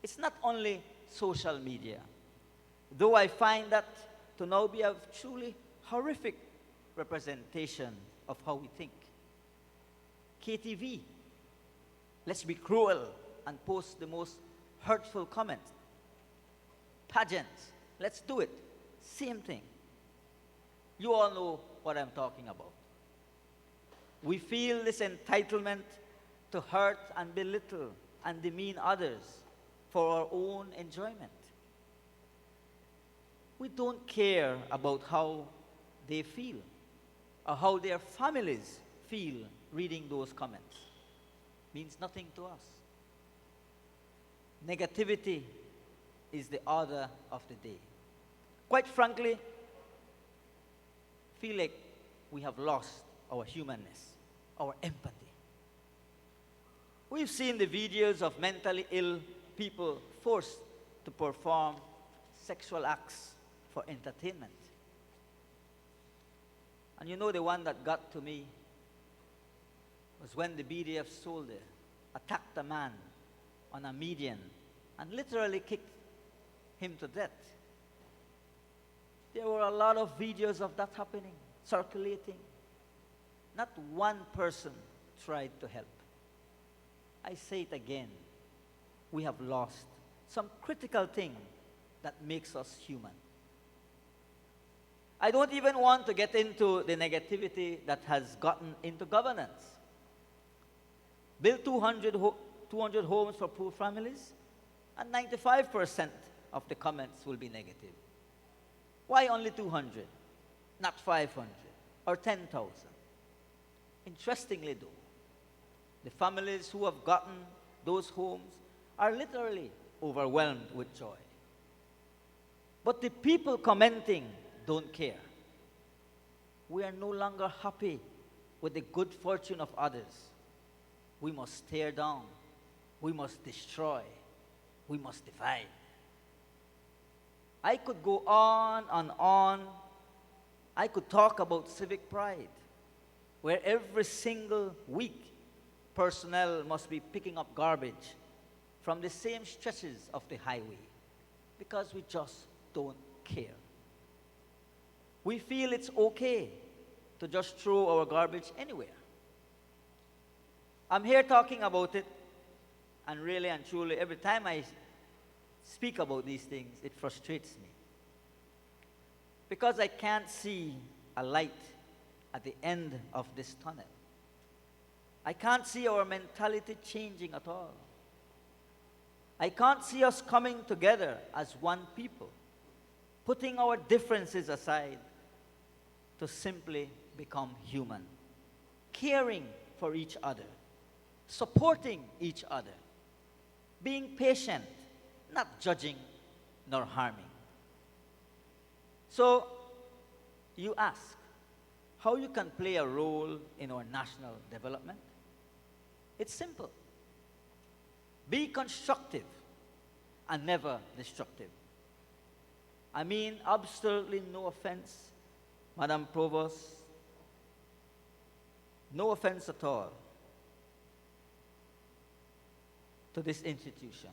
It's not only social media, though I find that to now be a truly horrific representation of how we think. KTV, let's be cruel and post the most hurtful comments. Pageants, let's do it. Same thing. You all know what I'm talking about. We feel this entitlement to hurt and belittle and demean others for our own enjoyment. We don't care about how they feel or how their families feel reading those comments. Means nothing to us. Negativity is the order of the day. Quite frankly, feel like we have lost our humanness, our empathy. We've seen the videos of mentally ill people forced to perform sexual acts for entertainment. And you know the one that got to me was when the BDF soldier attacked a man on a median and literally kicked him to death. There were a lot of videos of that happening, circulating. Not one person tried to help. I say it again, we have lost some critical thing that makes us human. I don't even want to get into the negativity that has gotten into governance. Build 200 homes for poor families, and 95% of the comments will be negative. Why only 200, not 500 or 10,000? Interestingly though, the families who have gotten those homes are literally overwhelmed with joy. But the people commenting don't care. We are no longer happy with the good fortune of others. We must tear down. We must destroy. We must divide. I could go on and on. I could talk about civic pride, where every single week personnel must be picking up garbage from the same stretches of the highway because we just don't care. We feel it's okay to just throw our garbage anywhere. I'm here talking about it, and really and truly, every time I speak about these things, it frustrates me. Because I can't see a light at the end of this tunnel. I can't see our mentality changing at all. I can't see us coming together as one people, putting our differences aside to simply become human, caring for each other, supporting each other, being patient, not judging nor harming. So, you ask how you can play a role in our national development? It's simple. Be constructive and never destructive. I mean, absolutely no offense, Madam Provost, no offense at all to this institution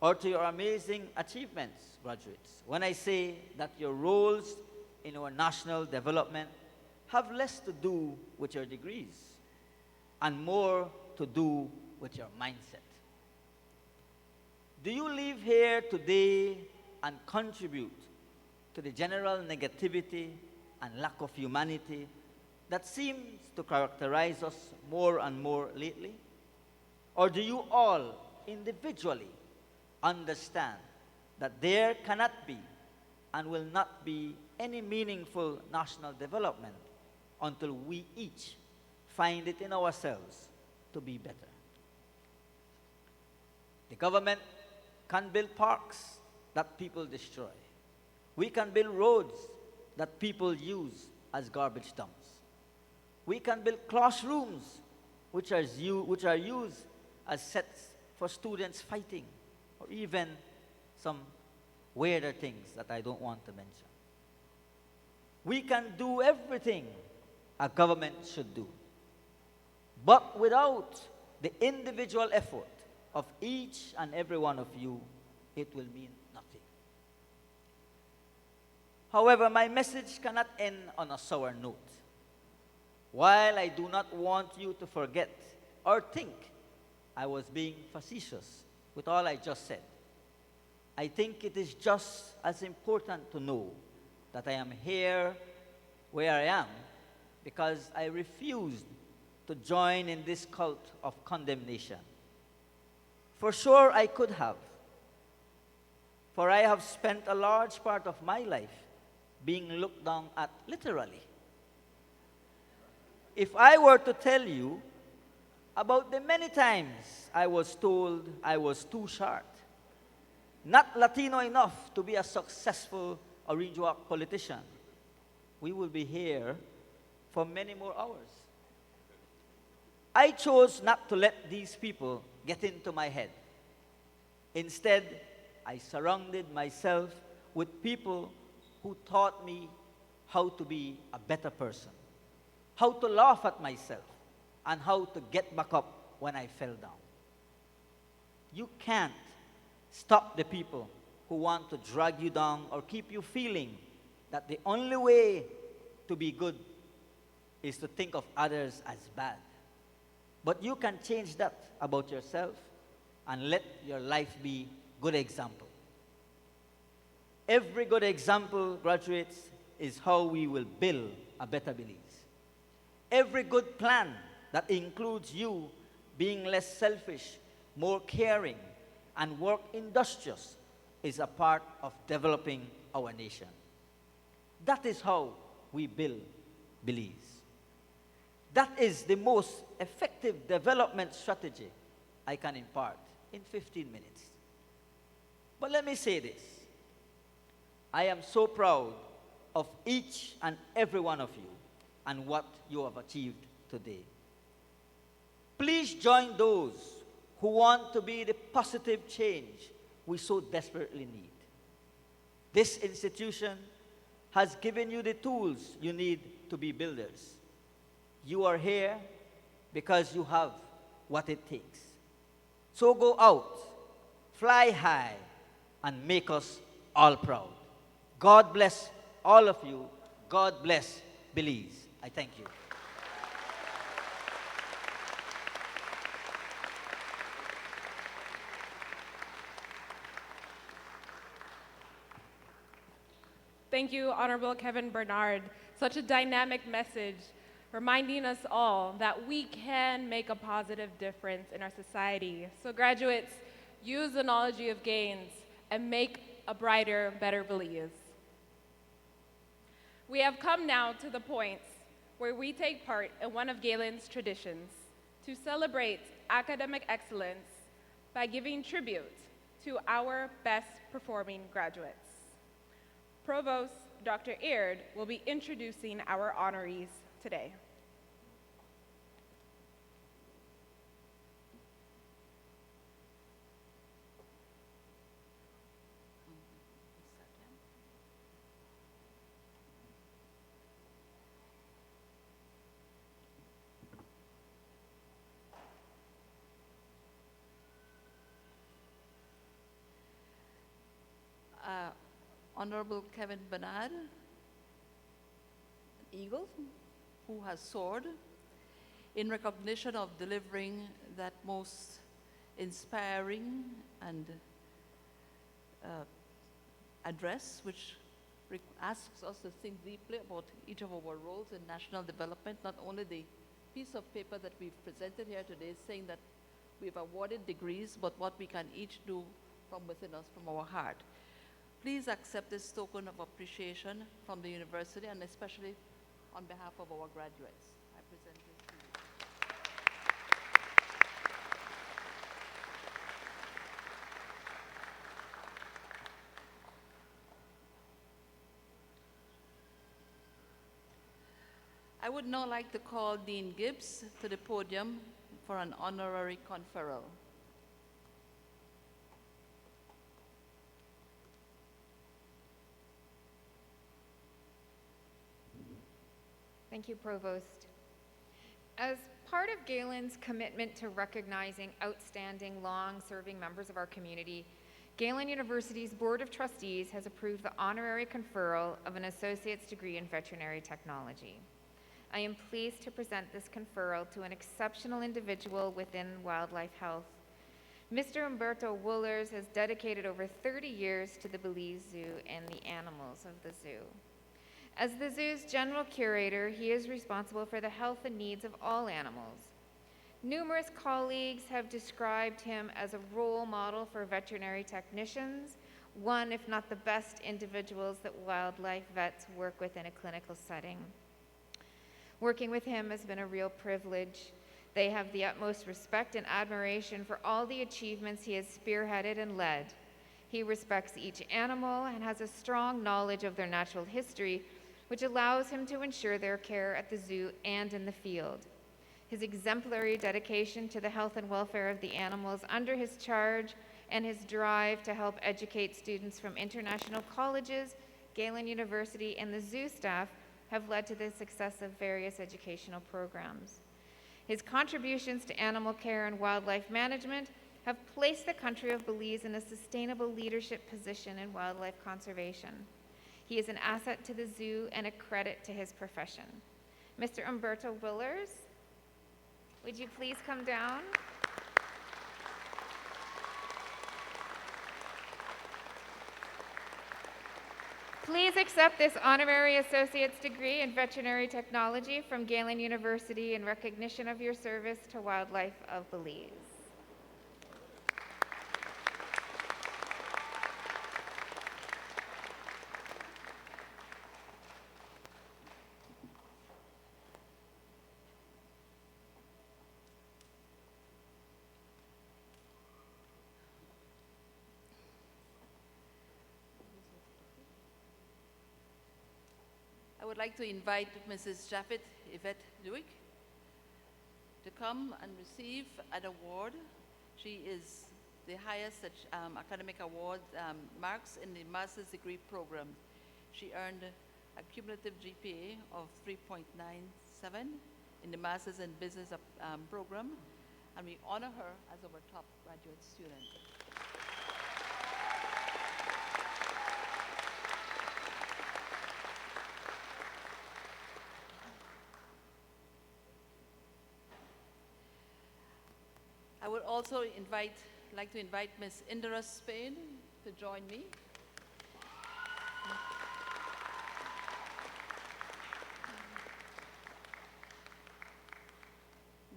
or to your amazing achievements, graduates, when I say that your roles in our national development have less to do with your degrees and more to do with your mindset. Do you leave here today and contribute to the general negativity and lack of humanity that seems to characterize us more and more lately? Or do you all individually understand that there cannot be and will not be any meaningful national development until we each find it in ourselves to be better? The government can build parks that people destroy. We can build roads that people use as garbage dumps. We can build classrooms which are used as sets for students fighting, or even some weirder things that I don't want to mention. We can do everything a government should do. But without the individual effort of each and every one of you, it will mean nothing. However, my message cannot end on a sour note. While I do not want you to forget or think I was being facetious with all I just said, I think it is just as important to know that I am here where I am because I refused to join in this cult of condemnation. For sure, I could have, for I have spent a large part of my life being looked down at literally. If I were to tell you about the many times I was told I was too short, not Latino enough to be a successful Orinjuak politician, we will be here for many more hours. I chose not to let these people get into my head. Instead, I surrounded myself with people who taught me how to be a better person, how to laugh at myself, and how to get back up when I fell down. You can't stop the people who want to drag you down or keep you feeling that the only way to be good is to think of others as bad. But you can change that about yourself and let your life be good example. Every good example, graduates, is how we will build a better Belize. Every good plan that includes you being less selfish, more caring, and work industrious is a part of developing our nation. That is how we build Belize. That is the most effective development strategy I can impart in 15 minutes. But let me say this. I am so proud of each and every one of you and what you have achieved today. Please join those who want to be the positive change we so desperately need. This institution has given you the tools you need to be builders. You are here because you have what it takes. So go out, fly high, and make us all proud. God bless all of you. God bless Belize. I thank you. Thank you, Honorable Kevin Bernard. Such a dynamic message, reminding us all that we can make a positive difference in our society. So graduates, use the knowledge you have gained, and make a brighter, better Belize. We have come now to the point where we take part in one of Galen's traditions to celebrate academic excellence by giving tribute to our best performing graduates. Provost Dr. Aird will be introducing our honorees today. Honorable Kevin Bernard, Eagle, who has soared in recognition of delivering that most inspiring and address, which asks us to think deeply about each of our roles in national development, not only the piece of paper that we've presented here today saying that we've awarded degrees, but what we can each do from within us, from our heart. Please accept this token of appreciation from the university and especially on behalf of our graduates. I present this to you. I would now like to call Dean Gibbs to the podium for an honorary conferral. Thank you, Provost. As part of Galen's commitment to recognizing outstanding, long-serving members of our community, Galen University's Board of Trustees has approved the honorary conferral of an associate's degree in veterinary technology. I am pleased to present this conferral to an exceptional individual within wildlife health. Mr. Umberto Woolers has dedicated over 30 years to the Belize Zoo and the animals of the zoo. As the zoo's general curator, he is responsible for the health and needs of all animals. Numerous colleagues have described him as a role model for veterinary technicians, one, if not the best individuals that wildlife vets work with in a clinical setting. Working with him has been a real privilege. They have the utmost respect and admiration for all the achievements he has spearheaded and led. He respects each animal and has a strong knowledge of their natural history, which allows him to ensure their care at the zoo and in the field. His exemplary dedication to the health and welfare of the animals under his charge and his drive to help educate students from international colleges, Galen University, and the zoo staff have led to the success of various educational programs. His contributions to animal care and wildlife management have placed the country of Belize in a sustainable leadership position in wildlife conservation. He is an asset to the zoo and a credit to his profession. Mr. Umberto Woolers, would you please come down? Please accept this honorary associate's degree in veterinary technology from Galen University in recognition of your service to wildlife of Belize. I would like to invite Mrs. Japheth Yvette Lewick to come and receive an award. She is the highest academic award marks in the master's degree program. She earned a cumulative GPA of 3.97 in the master's in business program, and we honor her as our top graduate student. I would also like to invite Ms. Indira Spain to join me.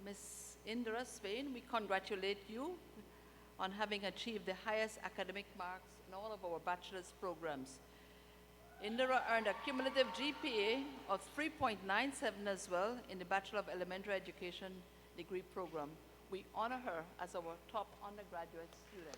Ms. Indira Spain, we congratulate you on having achieved the highest academic marks in all of our bachelor's programs. Indira earned a cumulative GPA of 3.97 as well in the Bachelor of Elementary Education degree program. We honor her as our top undergraduate student.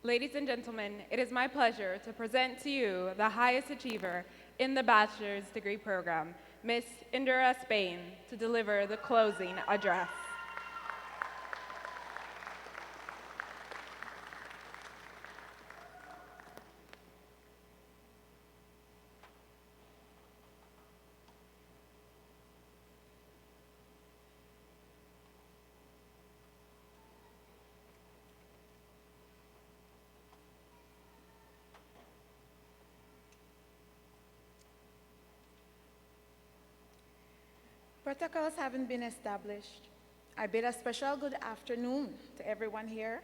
Ladies and gentlemen, it is my pleasure to present to you the highest achiever in the bachelor's degree program, Miss Indira Spain, to deliver the closing address. Protocols having been established, I bid a special good afternoon to everyone here.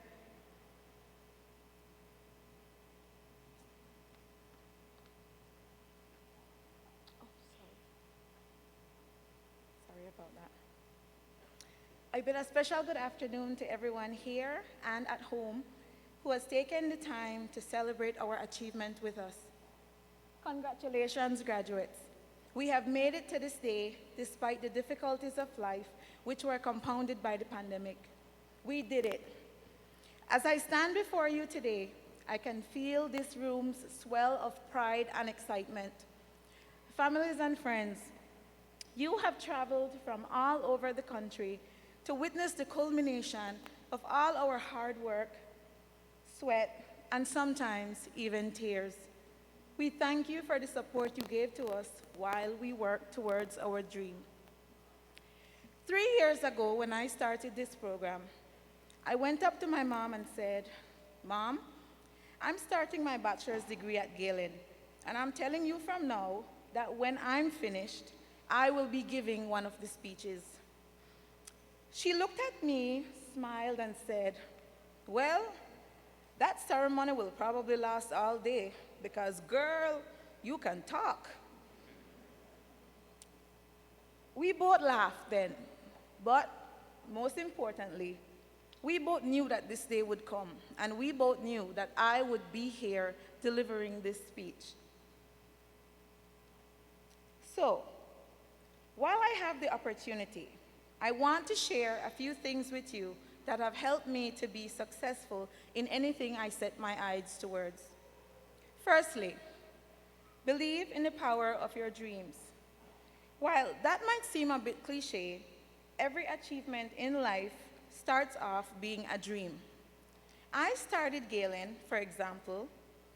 Sorry about that. I bid a special good afternoon to everyone here and at home who has taken the time to celebrate our achievement with us. Congratulations, graduates. We have made it to this day despite the difficulties of life, which were compounded by the pandemic. We did it. As I stand before you today, I can feel this room's swell of pride and excitement. Families and friends, you have traveled from all over the country to witness the culmination of all our hard work, sweat, and sometimes even tears. We thank you for the support you gave to us while we worked towards our dream. 3 years ago, when I started this program, I went up to my mom and said, "Mom, I'm starting my bachelor's degree at Galen, and I'm telling you from now that when I'm finished, I will be giving one of the speeches." She looked at me, smiled, and said, "Well, that ceremony will probably last all day, because, girl, you can talk." We both laughed then, but most importantly, we both knew that this day would come, and we both knew that I would be here delivering this speech. So, while I have the opportunity, I want to share a few things with you that have helped me to be successful in anything I set my eyes towards. Firstly, believe in the power of your dreams. While that might seem a bit cliche, every achievement in life starts off being a dream. I started Galen, for example,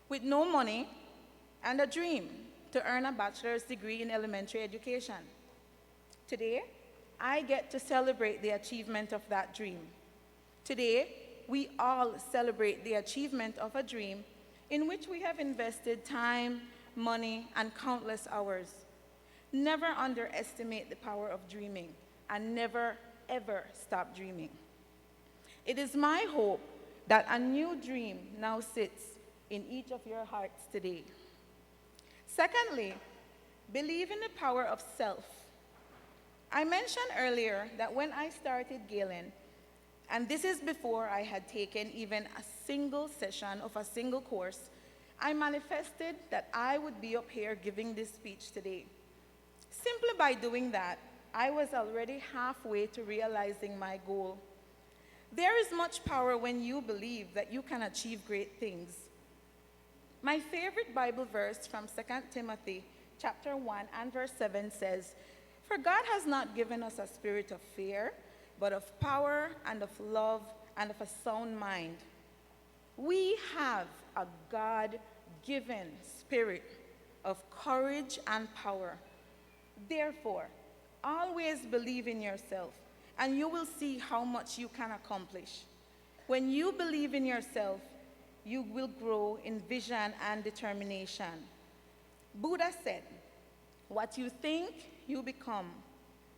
with no money and a dream to earn a bachelor's degree in elementary education. Today, I get to celebrate the achievement of that dream. Today, we all celebrate the achievement of a dream in which we have invested time, money, and countless hours. Never underestimate the power of dreaming, and never, ever stop dreaming. It is my hope that a new dream now sits in each of your hearts today. Secondly, believe in the power of self. I mentioned earlier that when I started Galen, and this is before I had taken even a single session of a single course, I manifested that I would be up here giving this speech today. Simply by doing that, I was already halfway to realizing my goal. There is much power when you believe that you can achieve great things. My favorite Bible verse from 2 Timothy chapter 1 and verse 7 says, "For God has not given us a spirit of fear, but of power and of love and of a sound mind." We have a God-given spirit of courage and power. Therefore, Always believe in yourself, and you will see how much you can accomplish. When you believe in yourself, you will grow in vision and determination. Buddha said, "What you think, you become.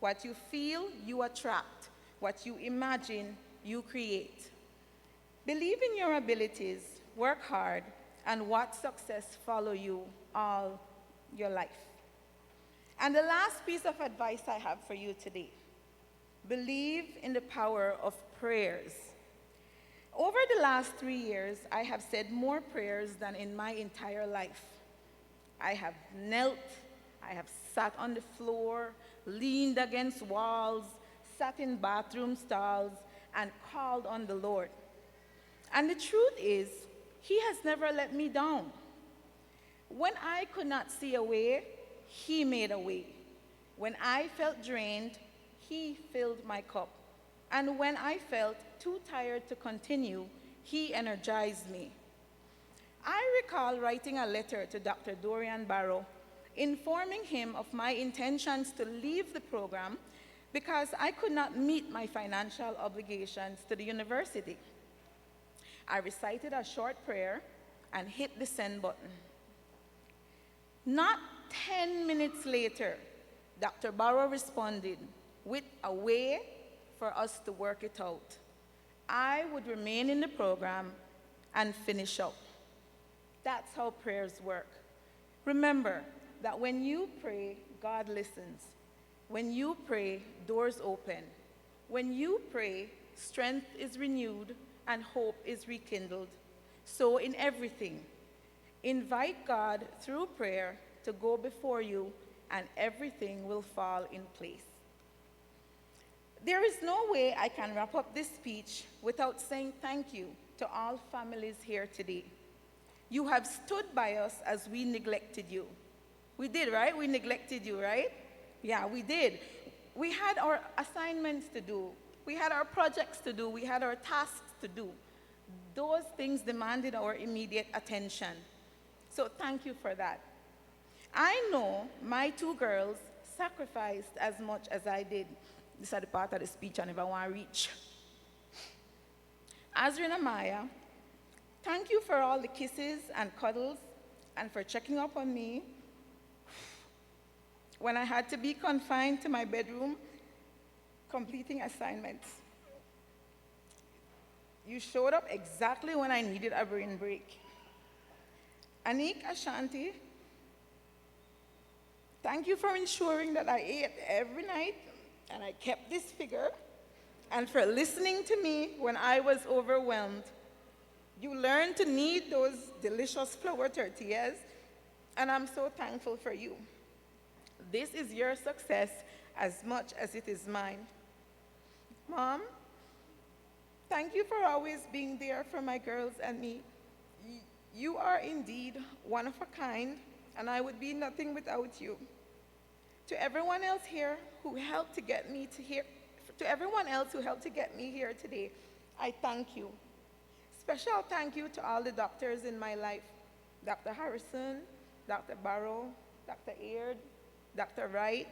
What you feel, you attract. What you imagine, you create." Believe in your abilities, work hard, and watch success follow you all your life. And the last piece of advice I have for you today: believe in the power of prayers. Over the last 3 years, I have said more prayers than in my entire life. I have knelt, I have sat on the floor, leaned against walls, sat in bathroom stalls, and called on the Lord. And the truth is, He has never let me down. When I could not see a way, He made a way. When I felt drained, He filled my cup. And when I felt too tired to continue, He energized me. I recall writing a letter to Dr. Dorian Barrow, informing him of my intentions to leave the program because I could not meet my financial obligations to the university. I recited a short prayer and hit the send button. Not 10 minutes later, Dr. Barrow responded with a way for us to work it out. I would remain in the program and finish up. That's how prayers work. Remember that when you pray, God listens. When you pray, doors open. When you pray, strength is renewed and hope is rekindled. So in everything, invite God through prayer to go before you, and everything will fall in place. There is no way I can wrap up this speech without saying thank you to all families here today. You have stood by us as we neglected you. We did, right? We neglected you, right? Yeah, we did. We had our assignments to do. We had our projects to do. We had our tasks to do. Those things demanded our immediate attention. So thank you for that. I know my 2 girls sacrificed as much as I did. This is the part of the speech I never want to reach. Azrin and Maya, thank you for all the kisses and cuddles and for checking up on me when I had to be confined to my bedroom completing assignments. You showed up exactly when I needed a brain break. Anik, Ashanti, thank you for ensuring that I ate every night and I kept this figure, and for listening to me when I was overwhelmed. You learned to knead those delicious flour tortillas, and I'm so thankful for you. This is your success as much as it is mine. Mom, thank you for always being there for my girls and me. You are indeed one of a kind, and I would be nothing without you. To everyone else here who helped to get me to here, to everyone else who helped to get me here today, I thank you. Special thank you to all the doctors in my life: Dr. Harrison, Dr. Barrow, Dr. Aird, Dr. Wright.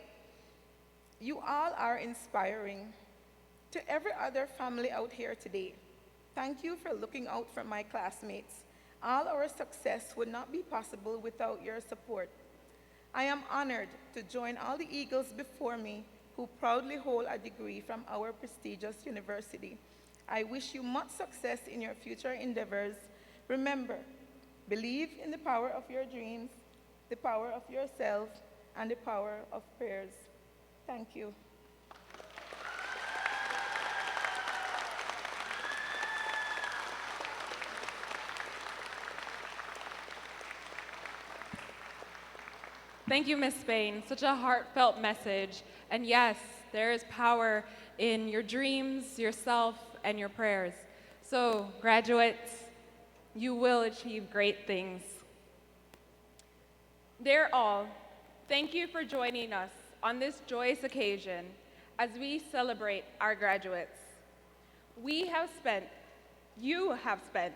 You all are inspiring. To every other family out here today, thank you for looking out for my classmates. All our success would not be possible without your support. I am honored to join all the Eagles before me who proudly hold a degree from our prestigious university. I wish you much success in your future endeavors. Remember, believe in the power of your dreams, the power of yourself, and the power of prayers. Thank you. Thank you, Ms. Spain. Such a heartfelt message. And yes, there is power in your dreams, yourself, and your prayers. So, graduates, you will achieve great things. Dear all, thank you for joining us on this joyous occasion as we celebrate our graduates. You have spent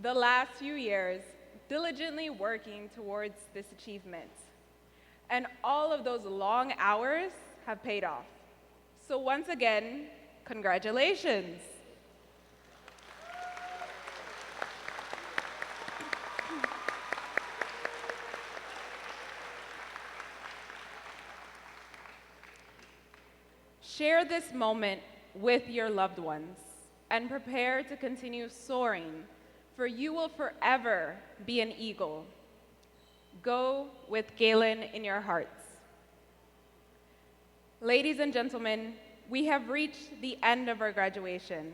the last few years diligently working towards this achievement. And all of those long hours have paid off. So once again, congratulations. Share this moment with your loved ones and prepare to continue soaring, for you will forever be an eagle. Go with Galen in your hearts. Ladies and gentlemen, we have reached the end of our graduation.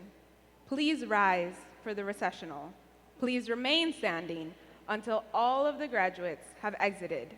Please rise for the recessional. Please remain standing until all of the graduates have exited.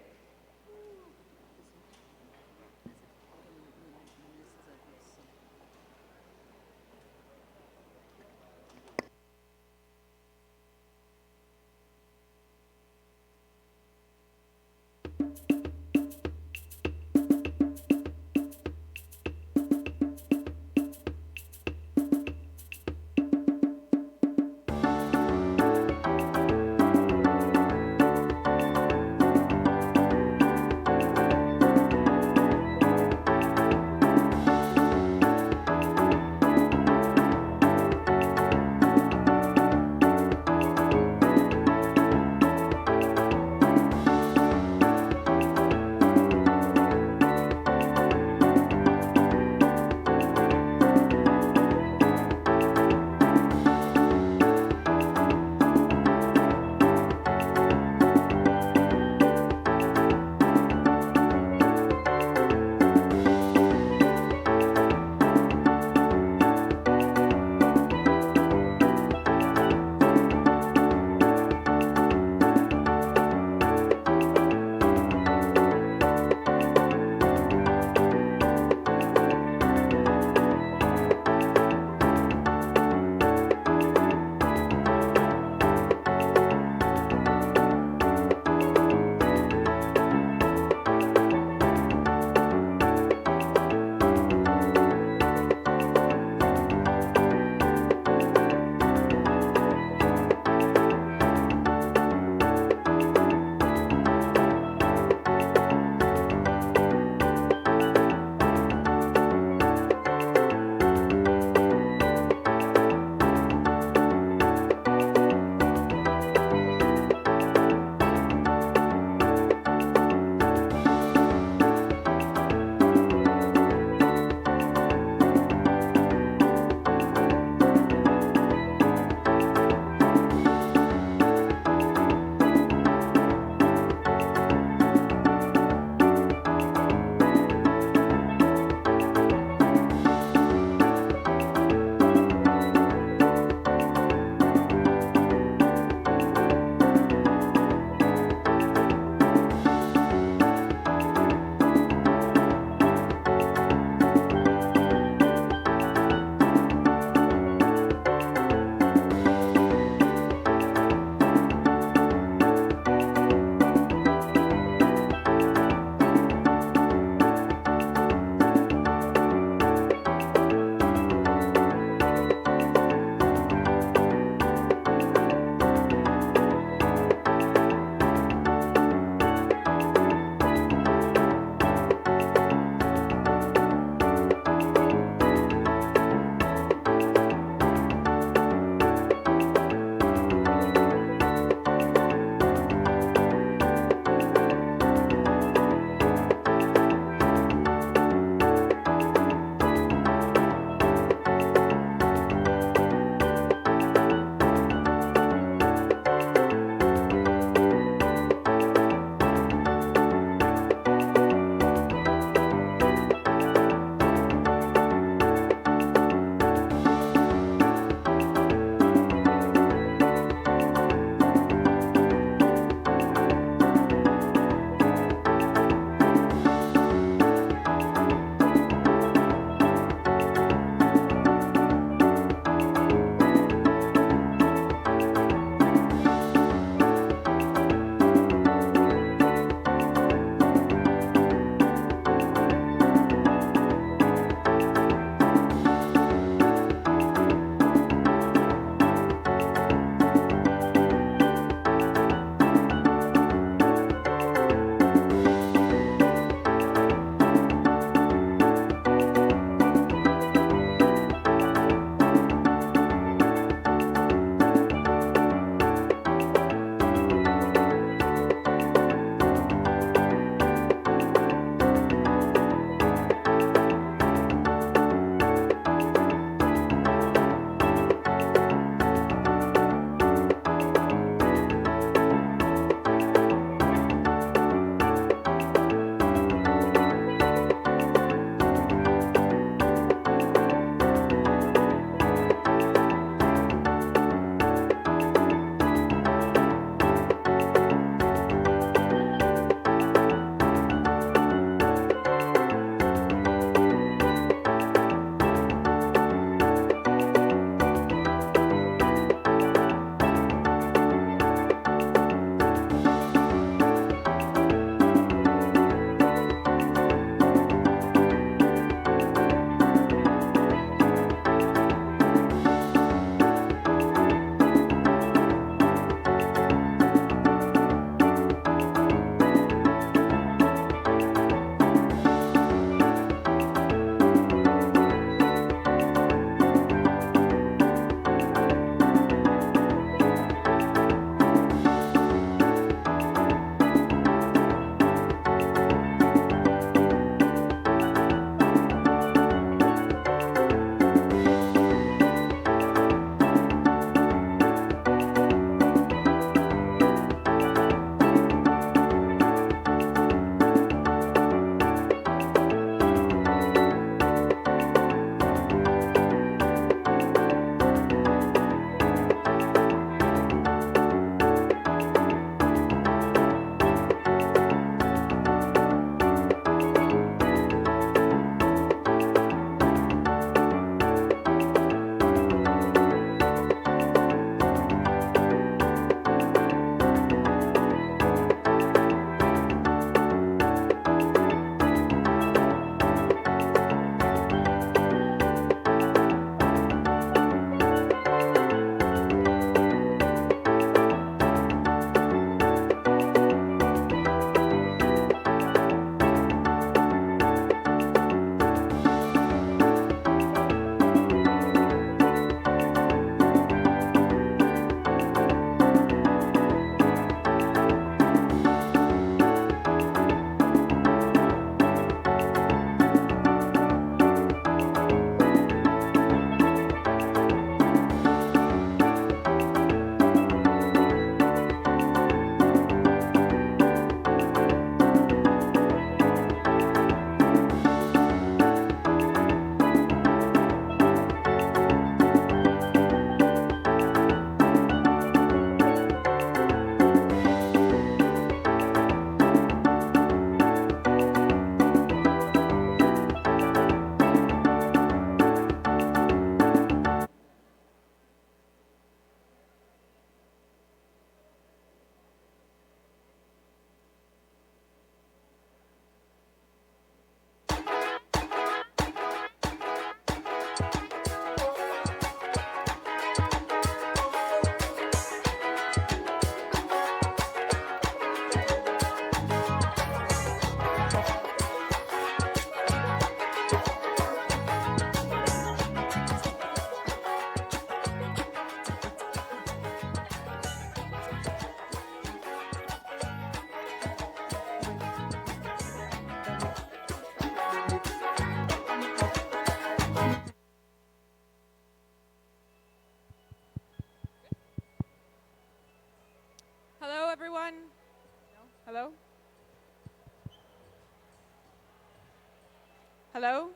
Hello?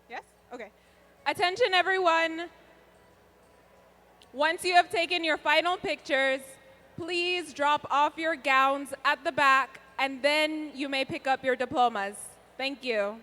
Yes? Okay. Attention, everyone. Once you have taken your final pictures, please drop off your gowns at the back, and then you may pick up your diplomas. Thank you.